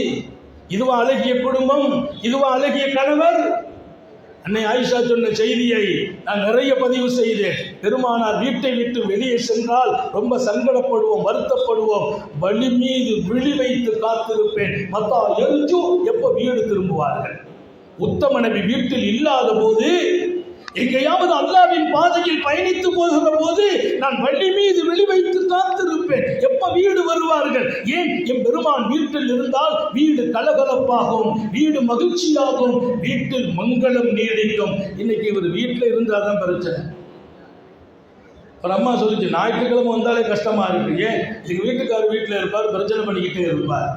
இதுவா அழகிய குடும்பம், இதுவா அழகிய கணவர். அன்னை ஆயிஷா சொன்ன செய்தியை நான் நிறைய பதிவு செய்தேன். பெருமானார் வீட்டை விட்டு வெளியே சென்றால் ரொம்ப சங்கடப்படுவோம், வருத்தப்படுவோம். வழி மீது விழி வைத்து காத்திருப்பேன், மத்தா எரிஞ்சு எப்போ வீடு திரும்புவார்கள். உத்தம நபி வீட்டில் இல்லாத போது, எங்கேயாவது அல்லாஹ்வின் பாதையில் பயணித்து போகிற போது நான் வழி மீது வெளி வைத்து காத்திருப்பேன், எப்ப வீடு வருவார்கள். ஏன்? என் பெருமான் வீட்டில் இருந்தால் வீடு கலகலப்பாகும், வீடு மகிழ்ச்சியாகும், வீட்டில் மங்களம் நீடிக்கும். இன்னைக்கு இவர் வீட்டில் இருந்தாதான் பிரச்சனை. ஒரு அம்மா சொல்லிச்சு, ஞாயிற்றுக்கிழமை வந்தாலே கஷ்டமா இருக்கு. ஏன்? எங்க வீட்டுக்காரர் வீட்டில் இருப்பார், பிரச்சனை பண்ணிக்கிட்டே இருப்பார்.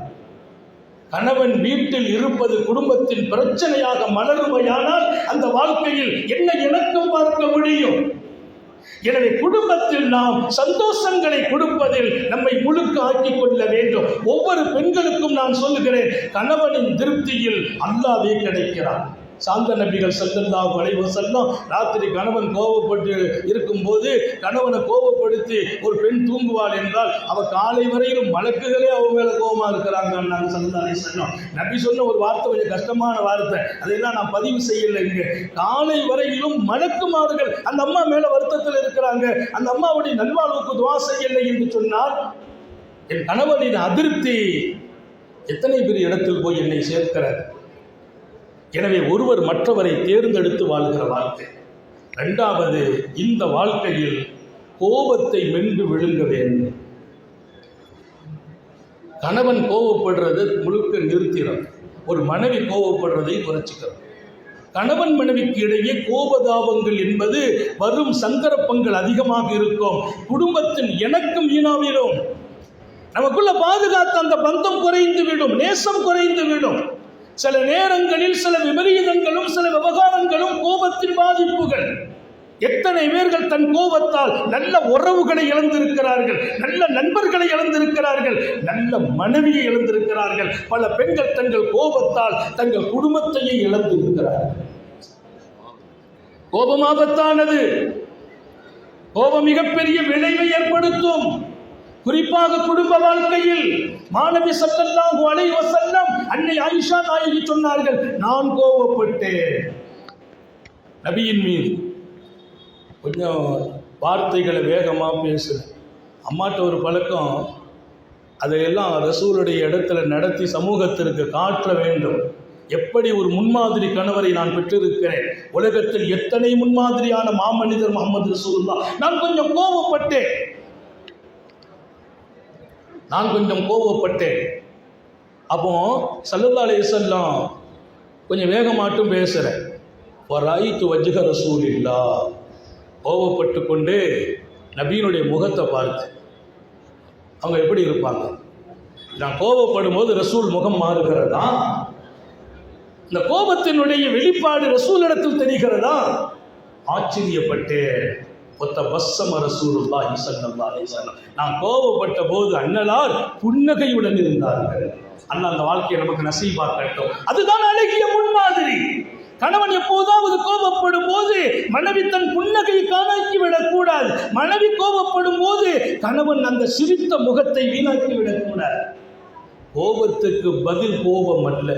கணவன் வீட்டில் இருப்பது குடும்பத்தின் பிரச்சனையாக மலருமையானால் அந்த வாழ்க்கையில் என்ன இணக்கம் பார்க்க முடியும்? எனவே குடும்பத்தில் நாம் சந்தோஷங்களை கொடுப்பதில் நம்மை முழுக்க ஆக்கிக் கொள்ள வேண்டும். ஒவ்வொரு பெண்களுக்கும் நான் சொல்லுகிறேன், கணவனின் திருப்தியில் அல்லாஹ்வே கிடைக்கிறார். சாந்த நபிகள் ஸல்லல்லாஹு அலைஹி வஸல்லம் ராத்திரி கணவன் கோபப்பட்டு இருக்கும்போது, கணவனை கோபப்படுத்தி ஒரு பெண் தூங்குவாள் என்றால் அவ காலை வரையிலும் மலக்குகளே அவ மேல கோபமா இருக்கிறாங்க. ஸல்லல்லாஹு அலைஹி வஸல்லம் நபி சொன்ன ஒரு வார்த்தை கொஞ்சம் கஷ்டமான வார்த்தை, அதையெல்லாம் நான் பதிவு செய்யலை இங்க. காலை வரையிலும் மலக்குமார்கள் அந்த அம்மா மேல வருத்தத்தில் இருக்கிறாங்க, அந்த அம்மாவுடைய நல்வாழ்வுக்கு துஆ செய்யலை என்று சொன்னால், என் கணவனின் அதிருப்தி எத்தனை பெரிய இடத்தில் போய் என்னை சேர்க்கிறார். எனவே ஒருவர் மற்றவரை தேர்ந்தெடுத்து வாழ்கிற வாழ்க்கை. இரண்டாவது, இந்த வாழ்க்கையில் கோபத்தை மென்று விழுங்க வேண்டும். கணவன் கோபப்படுறது முழுக்க நிறுத்திடும். ஒரு மனைவி கோபப்படுறதை குறைச்சிக்கிறோம். கணவன் மனைவிக்கு இடையே கோபதாபங்கள் என்பது வரும் சந்தர்ப்பங்கள் அதிகமாக இருக்கும். குடும்பத்தின் இணக்கம் வீணாவிடும். நமக்குள்ள பாதுகாத்த அந்த பந்தம் குறைந்து விடும், நேசம் குறைந்து விடும். சில நேரங்களில் சில விபரீதங்களும் சில விவகாரங்களும் கோபத்தின் பாதிப்புகள். எத்தனை பேர்கள் தன் கோபத்தால் நல்ல உறவுகளை இழந்திருக்கிறார்கள், நல்ல நண்பர்களை இழந்திருக்கிறார்கள், நல்ல மனைவியை இழந்திருக்கிறார்கள். பல பெண்கள் தங்கள் கோபத்தால் தங்கள் குடும்பத்தையே இழந்திருக்கிறார்கள். கோபம் ஆபத்தானது. கோபம் மிகப்பெரிய விளைவை ஏற்படுத்தும். குறிப்பாக குடும்ப வாழ்க்கையில். மாணவி ஸல்லல்லாஹு அலைஹி வஸல்லம் அன்னை ஆயிஷா நாயகி சொன்னார்கள், நான் கோபப்பட்டேன் நபியின் மீது. கொஞ்சம் வார்த்தைகளை வேகமாக பேசுகிறேன். அம்மாட்ட ஒரு பழக்கம், அதையெல்லாம் ரசூலுடைய இடத்துல நடத்தி சமூகத்திற்கு காட்ட வேண்டும். எப்படி ஒரு முன்மாதிரி கணவரை நான் பெற்றிருக்கிறேன். உலகத்தில் எத்தனை முன்மாதிரியான மாமனிதர் முஹம்மது ரசூலுல்லாஹ். நான் கொஞ்சம் கோபப்பட்டேன். அப்போ ஸல்லல்லாஹு அலைஹி வஸல்லம் கொஞ்சம் வேகமாட்டும் பேசுகிறேன். வராயித்து வஜ்ஹ ரசூலில்லாஹ். கோபப்பட்டு கொண்டு நபியினுடைய முகத்தை பார்த்து அவங்க எப்படி இருப்பாங்க. நான் கோபப்படும் போது ரசூல் முகம் மாறுகிறதா? இந்த கோபத்தினுடைய வெளிப்பாடு ரசூல் இடத்தில் தெரிகிறதா? ஆச்சரியப்பட்டு ரசூலுல்லாஹி ஸல்லல்லாஹு அலைஹி வஸல்லம், நான் கோபப்பட்ட போது அண்ணலார் புன்னகையுடன் இருந்தார்கள். அல்லாஹ் அந்த வாழ்க்கையை நமக்கு நசீபாக்கட்டும். அதுதான் அழகிய முன்மாதிரி. கணவன் எப்போதாவது கோபப்படும் போது மனைவி தன் புன்னகை காணாக்கி விடக்கூடாது. மனைவி கோபப்படும் போது கணவன் அந்த சிரித்த முகத்தை வீணாக்கி விடக்கூடாது. கோபத்துக்கு பதில் கோபம் அல்ல.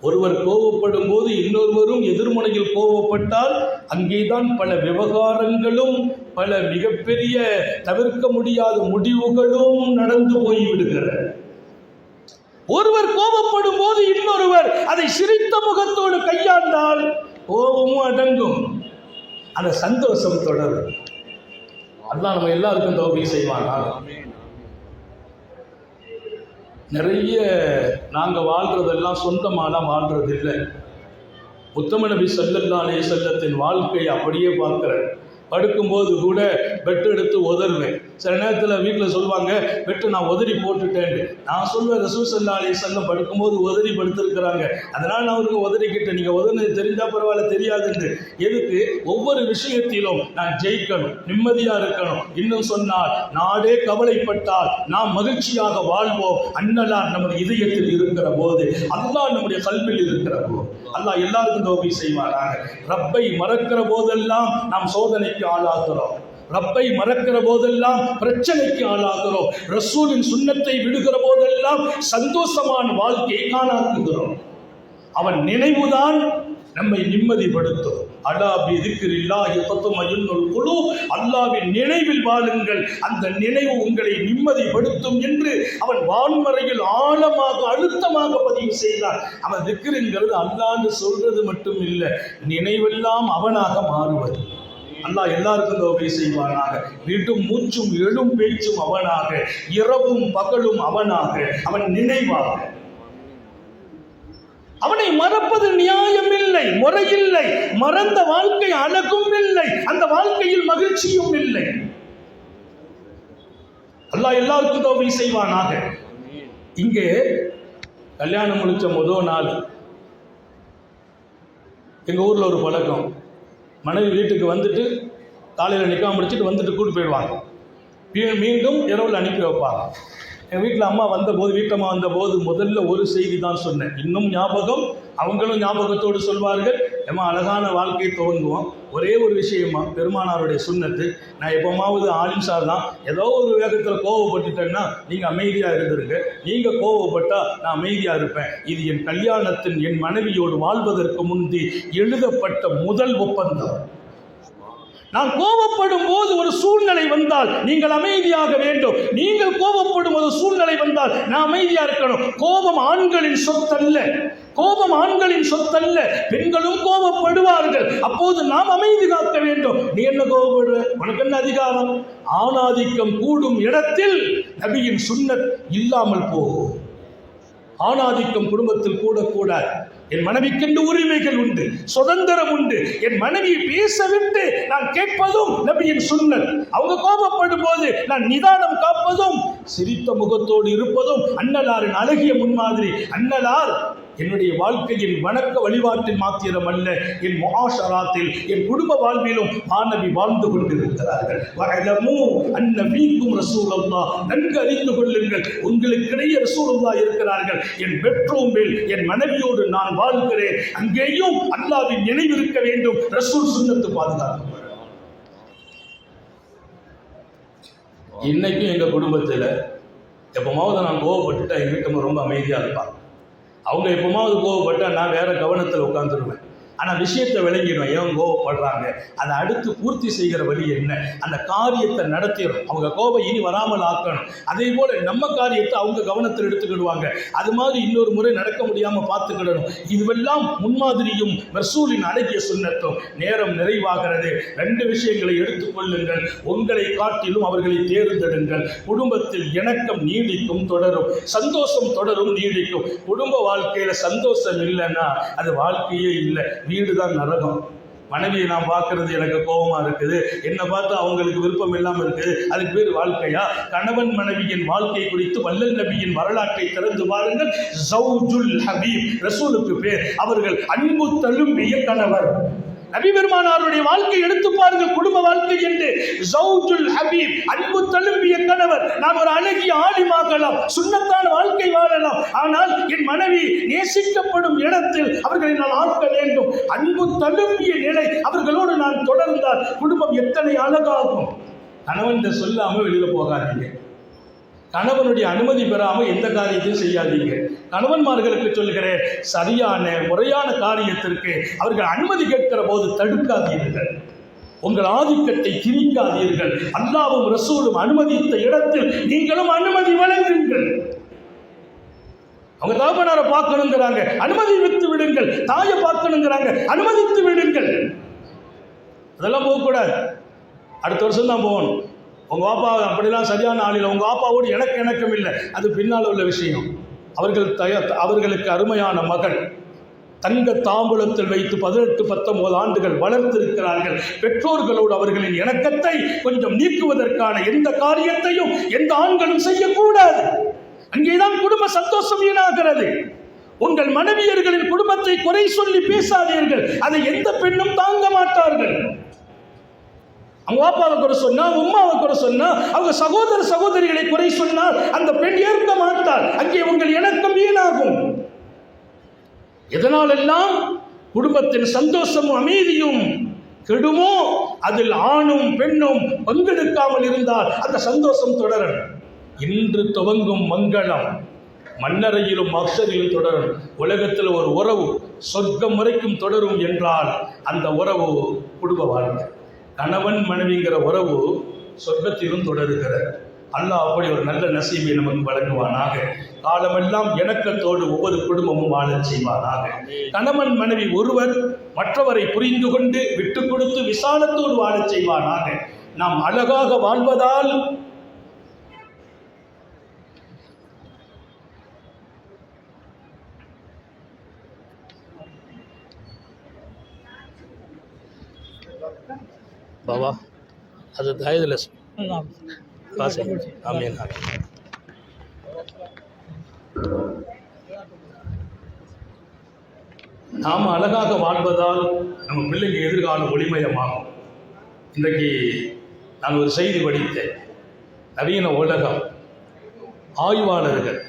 ஒருவர் கோபப்படும் போது இன்னொருவரும் எதிர்முனையில் கோபப்பட்டால் அங்கேதான் பல விவகாரங்களும் பல மிகப்பெரிய தவிர்க்க முடியாத முடிவுகளும் நடந்து போய்விடுகிறது. ஒருவர் கோபப்படும் போது இன்னொருவர் அதை சிரித்த முகத்தோடு கையாண்டால் கோபமும் அடங்கும், அந்த சந்தோஷம் தொடரும். அல்லாஹ் நம்ம எல்லாருக்கும் தௌபீக் செய்வானா? நிறைய நாங்கள் வாழ்றதெல்லாம் சொந்தமாலாம் வாழ்றது இல்லை. உத்தம நபி ஸல்லல்லாஹு அலைஹி வஸல்லத்தின் வாழ்க்கையை அப்படியே பார்க்குறேன். படுக்கும்போது கூட பெட்டு எடுத்து உதறுவேன். சில நேரத்தில் வீட்டில் சொல்லுவாங்க, பெட்டு நான் உதறி போட்டுட்டேன்னு. நான் சொல்வேன், ரசூல் ஸல்லல்லாஹு அலைஹி வஸல்லம் படுக்கும்போது உதறி படுத்திருக்கிறாங்க, அதனால் நான் அவருக்கு உதறிக்கிட்டேன், நீங்கள் உதறினது தெரிஞ்சால் பரவாயில்ல, தெரியாதுன்னு. எதுக்கு? ஒவ்வொரு விஷயத்திலும் நான் ஜெயிக்கணும், நிம்மதியாக இருக்கணும். இன்னும் சொன்னால், நாடே கவலைப்பட்டால் நாம் மகிழ்ச்சியாக வாழ்வோம். அண்ணலார் நமது இதயத்தில் இருக்கிற போது, அல்லாஹ் நம்முடைய கல்வியில் இருக்கிற போது, அல்லாஹ் எல்லாருக்கும் தௌபீக் செய்வாராக. ரப்பை மறக்கிற போதெல்லாம் நாம் சோதனைக்கு ஆளாகிறோம். ரப்பை மறக்கிற போதெல்லாம் பிரச்சனைக்கு ஆளாகிறோம். ரசூலின் சுன்னத்தை விடுகிற போதெல்லாம் சந்தோஷமான வாழ்க்கையை காணாக்குகிறோம். அவன் நினைவுதான் நம்மை நிம்மதிப்படுத்தும். அலா பிதிக்ரில்லாஹி தத்மஇன்னுல் குலூப். அல்லாஹ்வின் நினைவில் வாழுங்கள், அந்த நினைவு உங்களை நிம்மதிப்படுத்தும் என்று அவன் வான்மறையில் ஆழமாக அழுத்தமாக பதிவு செய்தான். அவன் திக்ருங்கிறது அல்லாஹ்னு சொல்றது மட்டும் இல்லை, நினைவெல்லாம் அவனாக மாறுவது. அல்லாஹ் எல்லாருக்கும் தௌபீக் செய்வானாக. வீட்டும் மூச்சும் எழும் பேச்சும் அவனாக, இரவும் பகலும் அவனாக, அவன் நினைவாக. அவனை மறப்பது நியாயம் இல்லை, முறையில்லை. மறந்த வாழ்க்கை அழகும் இல்லை, அந்த வாழ்க்கையில் மகிழ்ச்சியும் இல்லை. அல்லாஹ் எல்லாருக்கும் தௌபீக் செய்வானாக. இங்கே கல்யாணம் முடிச்ச முதல் நாள் எங்க ஊர்ல ஒரு பழக்கம், மனைவி வீட்டுக்கு வந்துட்டு காலையில் நிற்காம முடிச்சுட்டு வந்துட்டு கூட்டு போயிடுவாங்க. மீண்டும் இரவில் அனுப்பி வைப்பாங்க. என் வீட்டில் அம்மா வந்தபோது, வீட்டம்மா வந்தபோது முதல்ல ஒரு செய்தி தான் சொன்னேன். இன்னும் ஞாபகம், அவங்களும் ஞாபகத்தோடு சொல்வார்கள். ஏமா அழகான வாழ்க்கையை துவங்குவோம். ஒரே ஒரு விஷயமா, பெருமானாருடைய சுன்னத்து, நான் எப்போமாவது ஆலிம் சார் தான் ஏதோ ஒரு வேகத்தில் கோவப்பட்டுட்டேன்னா நீங்கள் அமைதியாக இருந்திருங்க, நீங்கள் கோவப்பட்டால் நான் அமைதியாக இருப்பேன். இது என் கல்யாணத்தின் என் மனைவியோடு வாழ்வதற்கு முந்தி எழுதப்பட்ட முதல் ஒப்பந்தம். நான் கோபப்படும் போது ஒரு சூழ்நிலை வந்தால் நீங்கள் அமைதியாக வேண்டும். நீங்கள் கோபப்படும் ஒரு சூழ்நிலை வந்தால் நான் அமைதியா இருக்கணும். கோபம் ஆண்களின் சொத்தல்ல, கோபம் ஆண்களின் சொத்தல்ல. பெண்களும் கோபப்படுவார்கள். அப்போது நாம் அமைதி காக்க வேண்டும். நீ என்ன கோபப்படுற? உனக்கு என்ன அதிகாரம்? ஆணாதிக்கம் கூடும் இடத்தில் நபியின் சுன்னத் இல்லாமல் போகும். ஆணாதிக்கம் குடும்பத்தில் கூடக்கூடாது. என் மனைவிக்கென்று உரிமைகள் உண்டு, சுதந்திரம் உண்டு. என் மனைவியை பேசவிட்டு நான் கேட்பதும் நபியின் சுன்னத். அவங்க கோபப்படும் போது நான் நிதானம் காப்பதும், சிரித்த முகத்தோடு இருப்பதும் அன்னலாரின் அழகிய முன்மாதிரி. அன்னலார் என்னுடைய வாழ்க்கையின் வணக்க வழிபாட்டில் மாத்திரம் அல்ல, என் முஆஷராத்தில், என் குடும்ப வாழ்விலும் மாணவி வாழ்ந்து கொண்டிருக்கிறார்கள். வஅலமு அன்ன ஃபீக்கும் ரசூலுல்லாஹ், நன்கு அறிந்து கொள்ளுங்கள், உங்களுக்கிடையே ரசூலுல்லாஹ் இருக்கிறார்கள். என் பெட்ரூமில் என் மனைவியோடு நான் வாழ்கிறேன். அங்கேயும் அல்லாஹ்வின் நினைவு இருக்க வேண்டும். ரசூல் சுன்னத்து பாதுகாக்கப்படும். இன்னைக்கும் எங்க குடும்பத்தில் எப்பமாவது நான் கோவப்பட்டுட்டா என் வீட்டு ரொம்ப அமைதியாக இருப்பாங்க. அவங்க எப்போமாவது கோவப்பட்டா நான் வேற கவனத்தில் உட்காந்துருவேன். ஆனால் விஷயத்தை விளங்கிடுவேன், ஏன் கோவப்படுறாங்க, அதை அடுத்து பூர்த்தி செய்கிற வழி என்ன, அந்த காரியத்தை நடத்திடும். அவங்க கோபம் இனி வராமல் ஆக்கணும். அதே போல் நம்ம காரியத்தை அவங்க கவனத்தில் எடுத்துக்கிடுவாங்க. அது மாதிரி இன்னொரு முறை நடக்க முடியாமல் பார்த்துக்கிடணும். இதுவெல்லாம் முன்மாதிரியும் ரசூலின் அழகிய சுன்னத்தும். நேரம் நிறைவாகிறது. 2 விஷயங்களை எடுத்துக்கொள்ளுங்கள். உங்களை காட்டிலும் அவர்களை தேர்ந்தெடுங்கள். குடும்பத்தில் இணக்கம் நீடிக்கும், தொடரும். சந்தோஷம் தொடரும், நீடிக்கும். குடும்ப வாழ்க்கையில் சந்தோஷம் இல்லைன்னா அது வாழ்க்கையே இல்லை, வீடு தான் நரகம். மனைவியை நான் பார்க்கறது எனக்கு கோபமா இருக்குது, என்னை பார்த்து அவங்களுக்கு விருப்பம் இல்லாமல் இருக்குது, அதுக்கு பேர் வாழ்க்கையா? கணவன் மனைவியின் வாழ்க்கை குறித்து வல்லல் நபியின் வரலாற்றை திறந்து பாருங்கள். ஜௌஜுல் ஹபீப், ரசூலுக்கு பேர். அவர்கள் அன்பு தழும்பிய கணவர். நபி பெருமானாருடைய வாழ்க்கை எடுத்து பாருங்கள், குடும்ப வாழ்க்கை என்று. ஜௌஜுல் ஹபீப், அன்பு தழும்பிய கணவர். நான் ஒரு அழகிய ஆலிமாகலாம், சுன்னத்தான வாழ்க்கை வாழலாம், ஆனால் என் மனைவி நேசிக்கப்படும் இடத்தில் அவர்களை நான் ஆக்க வேண்டும். அன்பு தழும்பிய நிலை அவர்களோடு நான் தொடர்ந்தால் குடும்பம் எத்தனை அழகாகும். கணவன் சொல்லாம வெளியில போகாதீங்க. கணவனுடைய அனுமதி பெறாமல் எந்த காரியத்தையும் செய்யாதீங்க. கணவன்மார்களுக்கு சொல்லுகிறேன், சரியான முறையான காரியத்திற்கு அவர்கள் அனுமதி கேட்கிற போது தடுக்காதீர்கள். உங்கள் ஆதிக்கத்தை திணிக்காதீர்கள். அல்லாஹ்வும் ரசூலும் அனுமதித்த இடத்தில் நீங்களும் அனுமதி வழங்குங்கள். அவங்க தகப்பனாரை பார்க்கணுங்கிறாங்க, அனுமதித்து விடுங்கள். தாயை பார்க்கணுங்கிறாங்க, அனுமதித்து விடுங்கள். அதெல்லாம் போகக்கூடாது. அடுத்த வருஷம் தான் போகணும். உங்கள் பாப்பா அப்படிலாம் சரியான ஆளில், உங்கள் பாப்பாவோடு எனக்கு இணக்கம் இல்லை, அது பின்னால் உள்ள விஷயம். அவர்களுக்கு அருமையான மகள் தங்க தாம்பூலத்தில் வைத்து 18-19 ஆண்டுகள் வளர்த்திருக்கிறார்கள். பெற்றோர்களோடு அவர்களின் இணக்கத்தை கொஞ்சம் நீக்குவதற்கான எந்த காரியத்தையும் எந்த ஆண்களும் செய்யக்கூடாது. அங்கேதான் குடும்ப சந்தோஷம் வீணாகிறது. உங்கள் மனைவியர்களின் குடும்பத்தை குறை சொல்லி பேசாதீர்கள். அதை எந்த பெண்ணும் தாங்க மாட்டார்கள். அவங்க அப்பாவை குறை சொன்னா, உம்மாவை குறை சொன்னா, அவங்க சகோதர சகோதரிகளை குறை சொன்னால் அந்த பெண் ஏற்க மாட்டார். அங்கே உங்கள் இணக்கம் வீணாகும். எதனாலெல்லாம் குடும்பத்தின் சந்தோஷமும் அமைதியும் கெடுமோ, அதில் ஆணும் பெண்ணும் பங்கெடுக்காமல் இருந்தால் அந்த சந்தோஷம் தொடரும். இன்று துவங்கும் மங்களம் மன்னரையிலும் மக்சரிலும் தொடரும். உலகத்தில் ஒரு உறவு சொர்க்கம் வரைக்கும் தொடரும் என்றால் அந்த உறவு குடும்ப வாழ்க்கை. கணவன் மனைவிங்கிற உறவு சொர்க்கத்திலும் தொடருகிறது. அல்லாஹ் அப்படி ஒரு நல்ல நசீபை நமக்கு வழங்குவானாக. காலமெல்லாம் இணக்கத்தோடு ஒவ்வொரு குடும்பமும் வாழச் செய்வானாக. கணவன் மனைவி ஒருவர் மற்றவரை புரிந்து கொண்டு விட்டு கொடுத்து விசாலத்தோடு வாழச் செய்வானாக. நாம் அழகாக வாழ்வதால் बाबा हजरत हायदल आमीन. நாம் அழகாக வாழ்வதால் நம்ம பிள்ளைங்க எதிர்காலம் ஒளிமயமாகும். இன்றைக்கு நான் ஒரு செய்தி படித்தேன். நவீன உலகம் ஆய்வாளர்கள்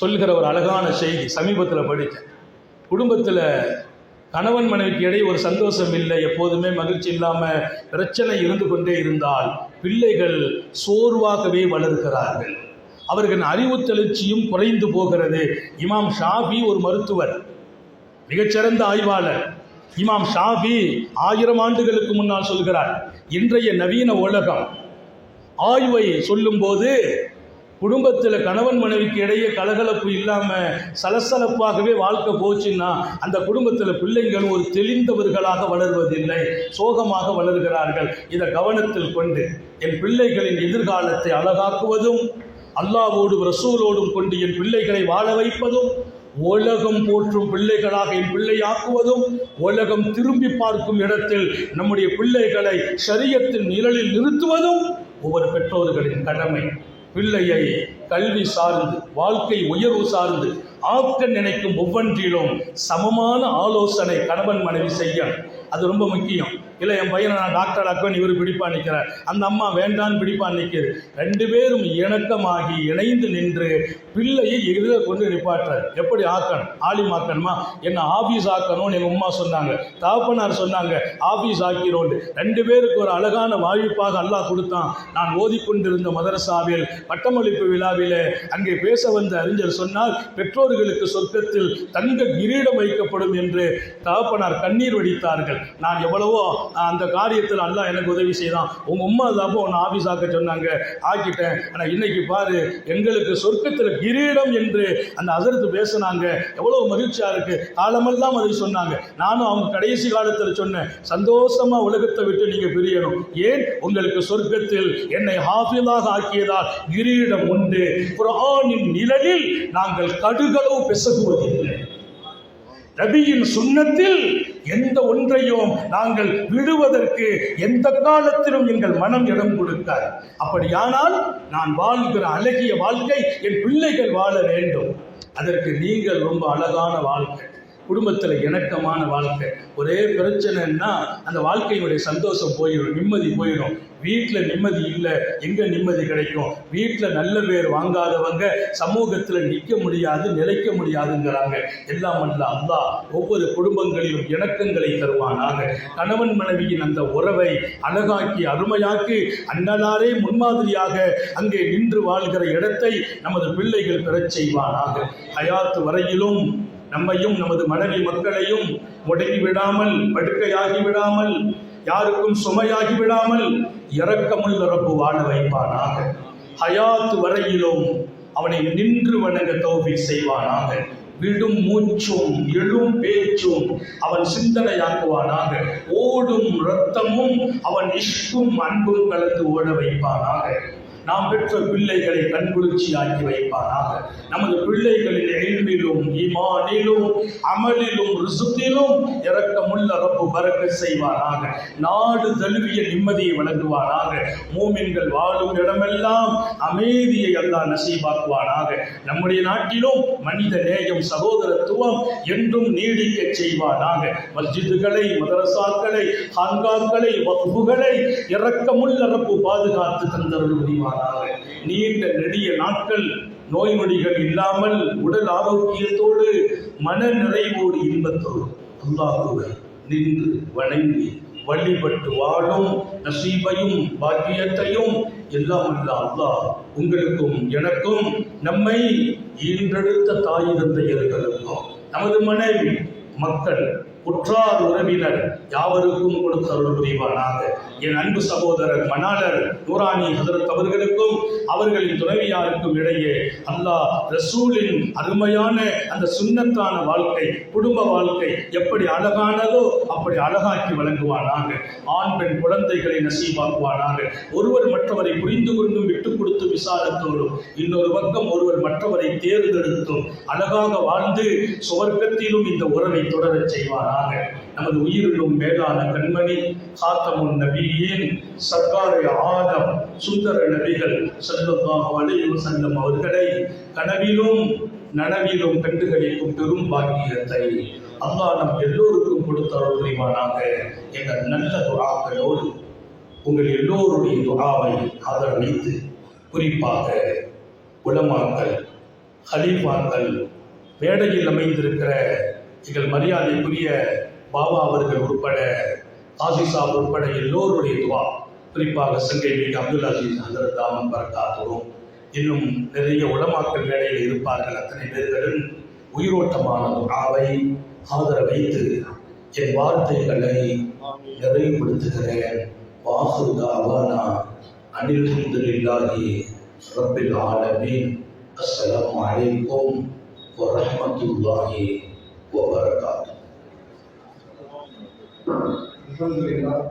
சொல்கிற ஒரு அழகான செய்தி சமீபத்தில் படித்தேன். குடும்பத்தில் கணவன் மனைவிக்கு இடையே ஒரு சந்தோஷம் இல்லை, எப்போதுமே மகிழ்ச்சி இல்லாமல் பிரச்சனை இருந்து கொண்டே இருந்தால் பிள்ளைகள் சோர்வாகவே வளர்கிறார்கள். அவர்களின் அறிவுத்தெழுச்சியும் குறைந்து போகிறது. இமாம் ஷாஃபி ஒரு மருத்துவர், மிகச்சிறந்த ஆய்வாளர். இமாம் ஷாஃபி 1000 ஆண்டுகளுக்கு முன்னால் சொல்கிறார், இன்றைய நவீன உலகம் ஆய்வை சொல்லும்போது குடும்பத்தில் கணவன் மனைவிக்கு இடையே கலகலப்பு இல்லாமல் சலசலப்பாகவே வாழ்க்கை போச்சுன்னா அந்த குடும்பத்தில் பிள்ளைகள் ஒரு தெளிந்தவர்களாக வளர்வதில்லை, சோகமாக வளர்கிறார்கள். இதை கவனத்தில் கொண்டு என் பிள்ளைகளின் எதிர்காலத்தை அழகாக்குவதும் அல்லாஹ்வோடும் ரசூலோடும் கொண்டு என் பிள்ளைகளை வாழ வைப்பதும், உலகம் போற்றும் பிள்ளைகளாக என் பிள்ளை ஆக்குவதும், உலகம் திரும்பி பார்க்கும் இடத்தில் நம்முடைய பிள்ளைகளை ஷரியத்தின் நிழலில் நிறுத்துவதும் ஒவ்வொரு பெற்றோர்களின் கடமை. பிள்ளையை கல்வி சார்ந்து வாழ்க்கை உயர்வு சார்ந்து ஆக்க நினைக்கும் ஒவ்வொன்றிலும் சமமான ஆலோசனை கணவன் மனைவி செய்ய, அது ரொம்ப முக்கியம். இல்லை என் பையனை நான் டாக்டர் ஆக்குவேன், இவர் பிடிப்பா நிற்கிறார், அந்த அம்மா வேண்டான்னு பிடிப்பா நிற்கிறது. 2 பேரும் இணக்கமாகி இணைந்து நின்று பிள்ளையை எதிர கொண்டு நிப்பாட்டுறார். எப்படி ஆக்கணும்? ஆலிம் ஆக்கணுமா? என்ன ஆபீஸ் ஆக்கணும்னு எங்கள் அம்மா சொன்னாங்க, தாப்பனார் சொன்னாங்க ஆபீஸ் ஆக்கிறோம். 2 பேருக்கு ஒரு அழகான வாய்ப்பாக அல்லாஹ் கொடுத்தான். நான் ஓதிக்கொண்டிருந்த மதரசாவில் பட்டமளிப்பு விழாவிலே அங்கே பேச வந்த அறிஞர் சொன்னால், பெற்றோர்களுக்கு சொர்க்கத்தில் தங்க கிரீடம் வைக்கப்படும் என்று தகப்பனார் கண்ணீர் வடித்தார்கள். நான் எவ்வளவோ அந்த காரியத்தில் அல்லாஹ் எனக்கு உதவி செய்தான். உங்கள் அம்மா தாப்போ ஒன்று ஆஃபீஸ் ஆக்க சொன்னாங்க, ஆக்கிட்டேன். ஆனால் இன்னைக்கு பாரு, எங்களுக்கு சொர்க்கத்தில் கிரீடம் என்று அந்த ஹஸரத் பேசினாங்க. எவ்வளோ மகிழ்ச்சியாக இருக்குது. காலமெல்லாம் அதை சொன்னாங்க. நானும் அவங்க கடைசி காலத்தில் சொன்னேன், சந்தோஷமாக உலகத்தை விட்டு நீங்கள் பிரியணும். ஏன்? உங்களுக்கு சொர்க்கத்தில் என்னை ஹாஃபிஸாக ஆக்கியதால் கிரீடம் உண்டு. குர்ஆனின் நிழலில் நாங்கள் கடுகளவு பிசகுவதில்லை. நபியின் சுன்னத்தில் எந்த ஒன்றையும் நாங்கள் விடுவதற்கு எந்த காலத்திலும் எங்கள் மனம் இடம் கொடுக்காது. அப்படியானால் நான் வாழ்கிற அழகிய வாழ்க்கை என் பிள்ளைகள் வாழ வேண்டும். அதற்கு நீங்கள் ரொம்ப அழகான வாழ்க்கை, குடும்பத்தில் இணக்கமான வாழ்க்கை. ஒரே பிரச்சனைன்னா அந்த வாழ்க்கையினுடைய சந்தோஷம் போயிடும், நிம்மதி போயிடும். வீட்டில் நிம்மதி இல்லை, எங்கே நிம்மதி கிடைக்கும்? வீட்டில் நல்ல பேர் வாங்காதவங்க சமூகத்தில் நிற்க முடியாது, நிலைக்க முடியாதுங்கிறாங்க. எல்லாம் அல்ல அல்லாஹ் ஒவ்வொரு குடும்பங்களிலும் இணக்கங்களை தருவானாக. கணவன் மனைவியின் அந்த உறவை அழகாக்கி அருமையாக்கி அண்ணலாரே முன்மாதிரியாக அங்கே நின்று வாழ்கிற இடத்தை நமது பிள்ளைகள் பெறச் செய்வானாக. ஹயாத்து வரையிலும் நம்மையும் நமது மனைவி மக்களையும் முடங்கி விடாமல், படுக்கையாகி விடாமல், யாருக்கும் சுமையாகி விடாமல் இரக்கமுள்ள ரப்பு வாழ வைப்பானாக. ஹயாத்து வரையிலும் அவனை நின்று வணங்க தௌஃபீக் செய்வானாக. விடும் மூச்சும் எழும் பேச்சும் அவன் சிந்தனையாக்குவானாக. ஓடும் இரத்தமும் அவன் இஷ்கும் அன்பும் கலந்து ஓட வைப்பானாக. நாம் பெற்ற பிள்ளைகளை கண்குளிர்ச்சியாக்கி வைப்பானாக. நமது பிள்ளைகளின் இல்மிலும் ஈமானிலும் அமலிலும் ரிசுக்கிலும் இரக்கமுள்ள ரப்பு பரக்கத் செய்வானாக. நாடு தழுவிய நிம்மதியை வழங்குவானாக. மூமின்கள் வாழும் இடமெல்லாம் அமைதியை அல்லாஹ் நசீபாக்குவானாக. நம்முடைய நாட்டிலும் மனித நேயம், சகோதரத்துவம் என்றும் நீடிக்க செய்வானாக. மஸ்ஜிதுகளை, மதரசாக்களை, ஹான்காக்களை, வக்ஃபுகளை இரக்கமுள்ள ரப்பு பாதுகாத்து தந்தருள் புரிவானாக. நீண்ட நெடிய நாட்கள் நோய் நொடிகள் இல்லாமல் உடல் ஆரோக்கியத்தோடு மன நிறைவோடு இன்பத்தோடு அல்லாஹ்வை நின்று வணங்கி வழிபட்டு வாழும் நசீபையும் பாக்கியத்தையும் எல்லாம் அல்ல அல்லாஹ் உங்களுக்கும் எனக்கும், நம்மை ஈன்றெடுத்த தாய் தந்தையர்களுக்கும், நமது மனைவி மக்கள் உற்றார் உறவினர் யாவருக்கும் கொடுத்தருள் புரிவானாக. என் அன்பு சகோதரர் மணாளர் நூரானி ஹதரத் அவர்களுக்கும் அவர்களின் துணைவியாருக்கும் இடையே அல்லாஹ் ரசூலின் அருமையான அந்த சுன்னத்தான வாழ்க்கை, குடும்ப வாழ்க்கை எப்படி அழகானதோ அப்படி அழகாக்கி வழங்குவானாக. ஆண் பெண் குழந்தைகளை நசீபாக்குவானாக. ஒருவர் மற்றவரை புரிந்து கொண்டும் விட்டுக் கொடுத்து விசாரத்தோடும், இன்னொரு பக்கம் ஒருவர் மற்றவரை தேர்ந்தெடுத்தும் அழகாக வாழ்ந்து சுவர்க்கத்திலும் இந்த உறவை தொடரச் செய்வானாக. நமது உயிரிலும் மேலான கண்மணி காத்தமுன் நபியின் சர்க்காரை ஆதம் சுந்தர நபிகள் ஸல்லல்லாஹு அலைஹி வஸல்லம் அவர்களை கனவிலும் நனவிலும் கண்டுகளிக்கும் பெரும் பாக்கியத்தை அல்லாஹ் நம் எல்லோருக்கும் கொடுத்தருள் புரிவானாக. எங்கள் நல்ல துஆக்களோடு உங்கள் எல்லோருடைய துஆவை ஆதரவளித்து, குறிப்பாக உலமாக்கள், ஹலீஃபாக்கள், மேடையில் அமைந்திருக்கிற எங்கள் மரியாதைக்குரிய பாபா அவர்கள் உட்பட, ஆசிசா உட்பட எல்லோருடைய துவா, குறிப்பாக சங்கை மிக அப்துல் அசீஸ் ஹதரத் தாமன் பரக்காத்துவும் இன்னும் நிறைய உலமாக்கள் மேடையில் இருப்பார்கள். அத்தனை பேர்களும் உயிரோட்டமான துஆவை ஆதரவைத்து என் வார்த்தைகளை நிறைவுபடுத்துகிறேன். வாஹு தாவானா அனில் ஹம்துலில்லாஹி ரப்பில் ஆலமீன். அஸ்ஸலாமு அலைக்கும் வரஹ்மத்துல்லாஹி வபரகாத்துஹு. அல்ஹம்துலில்லாஹ்.